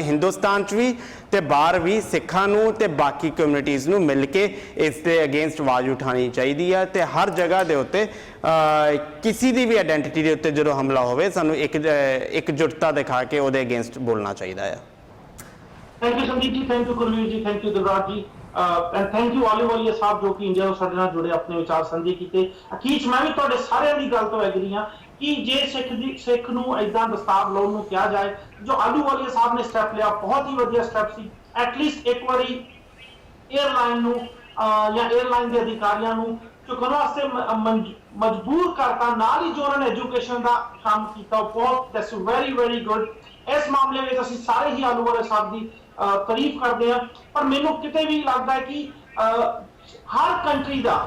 ਹਿੰਦੁਸਤਾਨ 'ਚ ਵੀ ਤੇ ਬਾਹਰ ਵੀ ਸਿੱਖਾਂ ਨੂੰ ਤੇ ਬਾਕੀ ਕਮਿਊਨਿਟੀਜ਼ ਨੂੰ ਮਿਲ ਕੇ ਇਸ ਦੇ ਅਗੇਂਸਟ ਆਵਾਜ਼ ਉਠਾਉਣੀ ਚਾਹੀਦੀ ਹੈ ਤੇ ਹਰ ਜਗ੍ਹਾ ਦੇ ਉੱਤੇ ਕਿਸੇ ਦੀ ਵੀ ਆਇਡੈਂਟੀਟੀ ਦੇ ਉੱਤੇ ਜਦੋਂ ਹਮਲਾ ਹੋਵੇ ਸਾਨੂੰ ਇਕਜੁੱਟਤਾ ਦਿਖਾ ਕੇ ਉਹਦੇ ਅਗੇਂਸਟ ਬੋਲਣਾ ਚਾਹੀਦਾ ਹੈ। Thank you Sandeep ji, thank you Kulveer ਜੀ, ਥੈਂਕ ਯੂ ਦਿਲਰਾਜ ਜੀ ਐਂਡ ਥੈਂਕ ਯੂ ਆਹਲੂਵਾਲੀਆ ਸਾਹਿਬ ਜੋ ਕਿ ਇੰਡੀਆ ਤੋਂ ਸਾਡੇ ਨਾਲ ਜੁੜੇ, ਆਪਣੇ ਵਿਚਾਰ ਸਾਂਝੇ ਕੀਤੇ। ਅਖੀਰ 'ਚ ਮੈਂ ਵੀ ਤੁਹਾਡੇ ਸਾਰਿਆਂ ਦੀ ਗੱਲ ਤੋਂ ਐਗਰੀ ਹਾਂ ਕਿ ਜੇ ਸਿੱਖ ਨੂੰ ਏਦਾਂ ਦਸਤਾਰ ਲਾਉਣ ਨੂੰ ਕਿਹਾ ਜਾਏ, ਜੋ ਆਹਲੂਵਾਲੀਆ ਸਾਹਿਬ ਨੇ ਸਟੈਪ ਲਿਆ ਬਹੁਤ ਹੀ ਵਧੀਆ ਸਟੈਪ ਸੀ। ਐਟਲੀਸਟ ਇੱਕ ਵਾਰੀ 에ਅਰਲਾਈਨ ਨੂੰ ਜਾਂ 에ਅਰਲਾਈਨ ਦੇ ਅਧਿਕਾਰੀਆਂ ਨੂੰ ਚੁੱਕਣ ਵਾਸਤੇ ਮਜਬੂਰ ਕਰਤਾ। ਨਾਲ ਹੀ ਜੋ ਉਹਨਾਂ ਨੇ ਐਜੂਕੇਸ਼ਨ ਦਾ ਕੰਮ ਕੀਤਾ ਬਹੁਤ ਦੈਟਸ ਵੈਰੀ ਵੈਰੀ ਗੁੱਡ। ਇਸ ਮਾਮਲੇ ਵਿੱਚ ਅਸੀਂ ਸਾਰੇ ਹੀ ਆਹਲੂਵਾਲੀਆ ਸਾਹਿਬ ਦੀ ਤਾਰੀਫ ਕਰਦੇ ਹਾਂ। ਪਰ ਮੈਨੂੰ ਕਿਤੇ ਵੀ ਲੱਗਦਾ ਹੈ ਕਿ ਹਰ ਕੰਟਰੀ ਦਾ,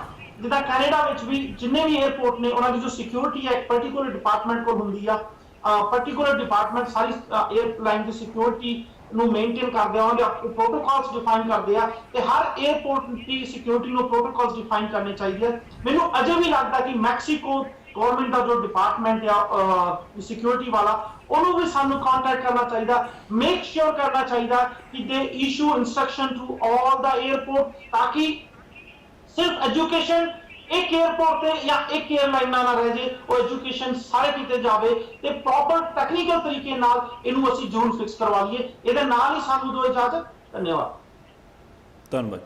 ਜਿੱਦਾਂ ਕੈਨੇਡਾ ਵਿੱਚ ਵੀ ਜਿੰਨੇ ਵੀ 에ਅਰਪੋਰਟ ਨੇ ਉਹਨਾਂ ਦੀ ਜੋ ਸਿਕਿਉਰਿਟੀ ਹੈ ਇੱਕ ਪਾਰਟਿਕੂਲਰ ਡਿਪਾਰਟਮੈਂਟ ਕੋਲ ਹੁੰਦੀ ਆ। ਪਾਰਟਿਕੂਲਰ ਡਿਪਾਰਟਮੈਂਟ ਸਾਰੀ 에ਅਰਲਾਈਨ ਦੀ ਸਿਕਿਉਰਿਟੀ ਨੂੰ ਮੇਨਟੇਨ ਕਰਦੇ ਆਉਂਦੇ ਪ੍ਰੋਟੋਕਾਲਸ ਡਿਫਾਈਨ ਕਰਦੇ ਆ ਤੇ ਹਰ 에ਅਰਪੋਰਟ ਦੀ ਸਿਕਿਉਰਿਟੀ ਨੂੰ ਪ੍ਰੋਟੋਕਾਲਸ ਡਿਫਾਈਨ ਕਰਨੇ ਚਾਹੀਦੇ ਆ। ਮੈਨੂੰ ਅਜੇ ਵੀ ਲੱਗਦਾ ਕਿ ਮੈਕਸੀਕੋ ਗਵਰਨਮੈਂਟ ਦਾ ਜੋ ਡਿਪਾਰਟਮੈਂਟ ਆ ਸਿਕਿਉਰਿਟੀ ਵਾਲਾ ਉਹਨੂੰ ਵੀ ਸਾਨੂੰ ਕੰਟੈਕਟ ਕਰਨਾ ਚਾਹੀਦਾ, ਮੇਕ ਸ਼ੋਰ ਕਰਨਾ ਚਾਹੀਦਾ ਕਿ they issue instruction to all the airport ਤਾਂ ਕਿ ਸਿਰਫ ਐਜੂਕੇਸ਼ਨ ਇੱਕ 에ਅਰਪੋਰਟ ਤੇ ਜਾਂ ਇੱਕ 에ਅਰਲਾਈਨਾਂ ਨਾ ਰਹਿ ਜੇ, ਉਹ ਐਜੂਕੇਸ਼ਨ ਸਾਰੇ ਕਿਤੇ ਜਾਵੇ ਤੇ ਪ੍ਰੋਪਰ ਟੈਕਨੀਕਲ ਤਰੀਕੇ ਨਾਲ ਇਹਨੂੰ ਅਸੀਂ ਜ਼ਰੂਰ ਫਿਕਸ ਕਰਵਾ ਲਈਏ। ਇਹਦੇ ਨਾਲ ਹੀ ਸਾਨੂੰ ਦਿਓ ਇਜਾਜ਼ਤ। ਧੰਨਵਾਦ। ਧੰਨਵਾਦ।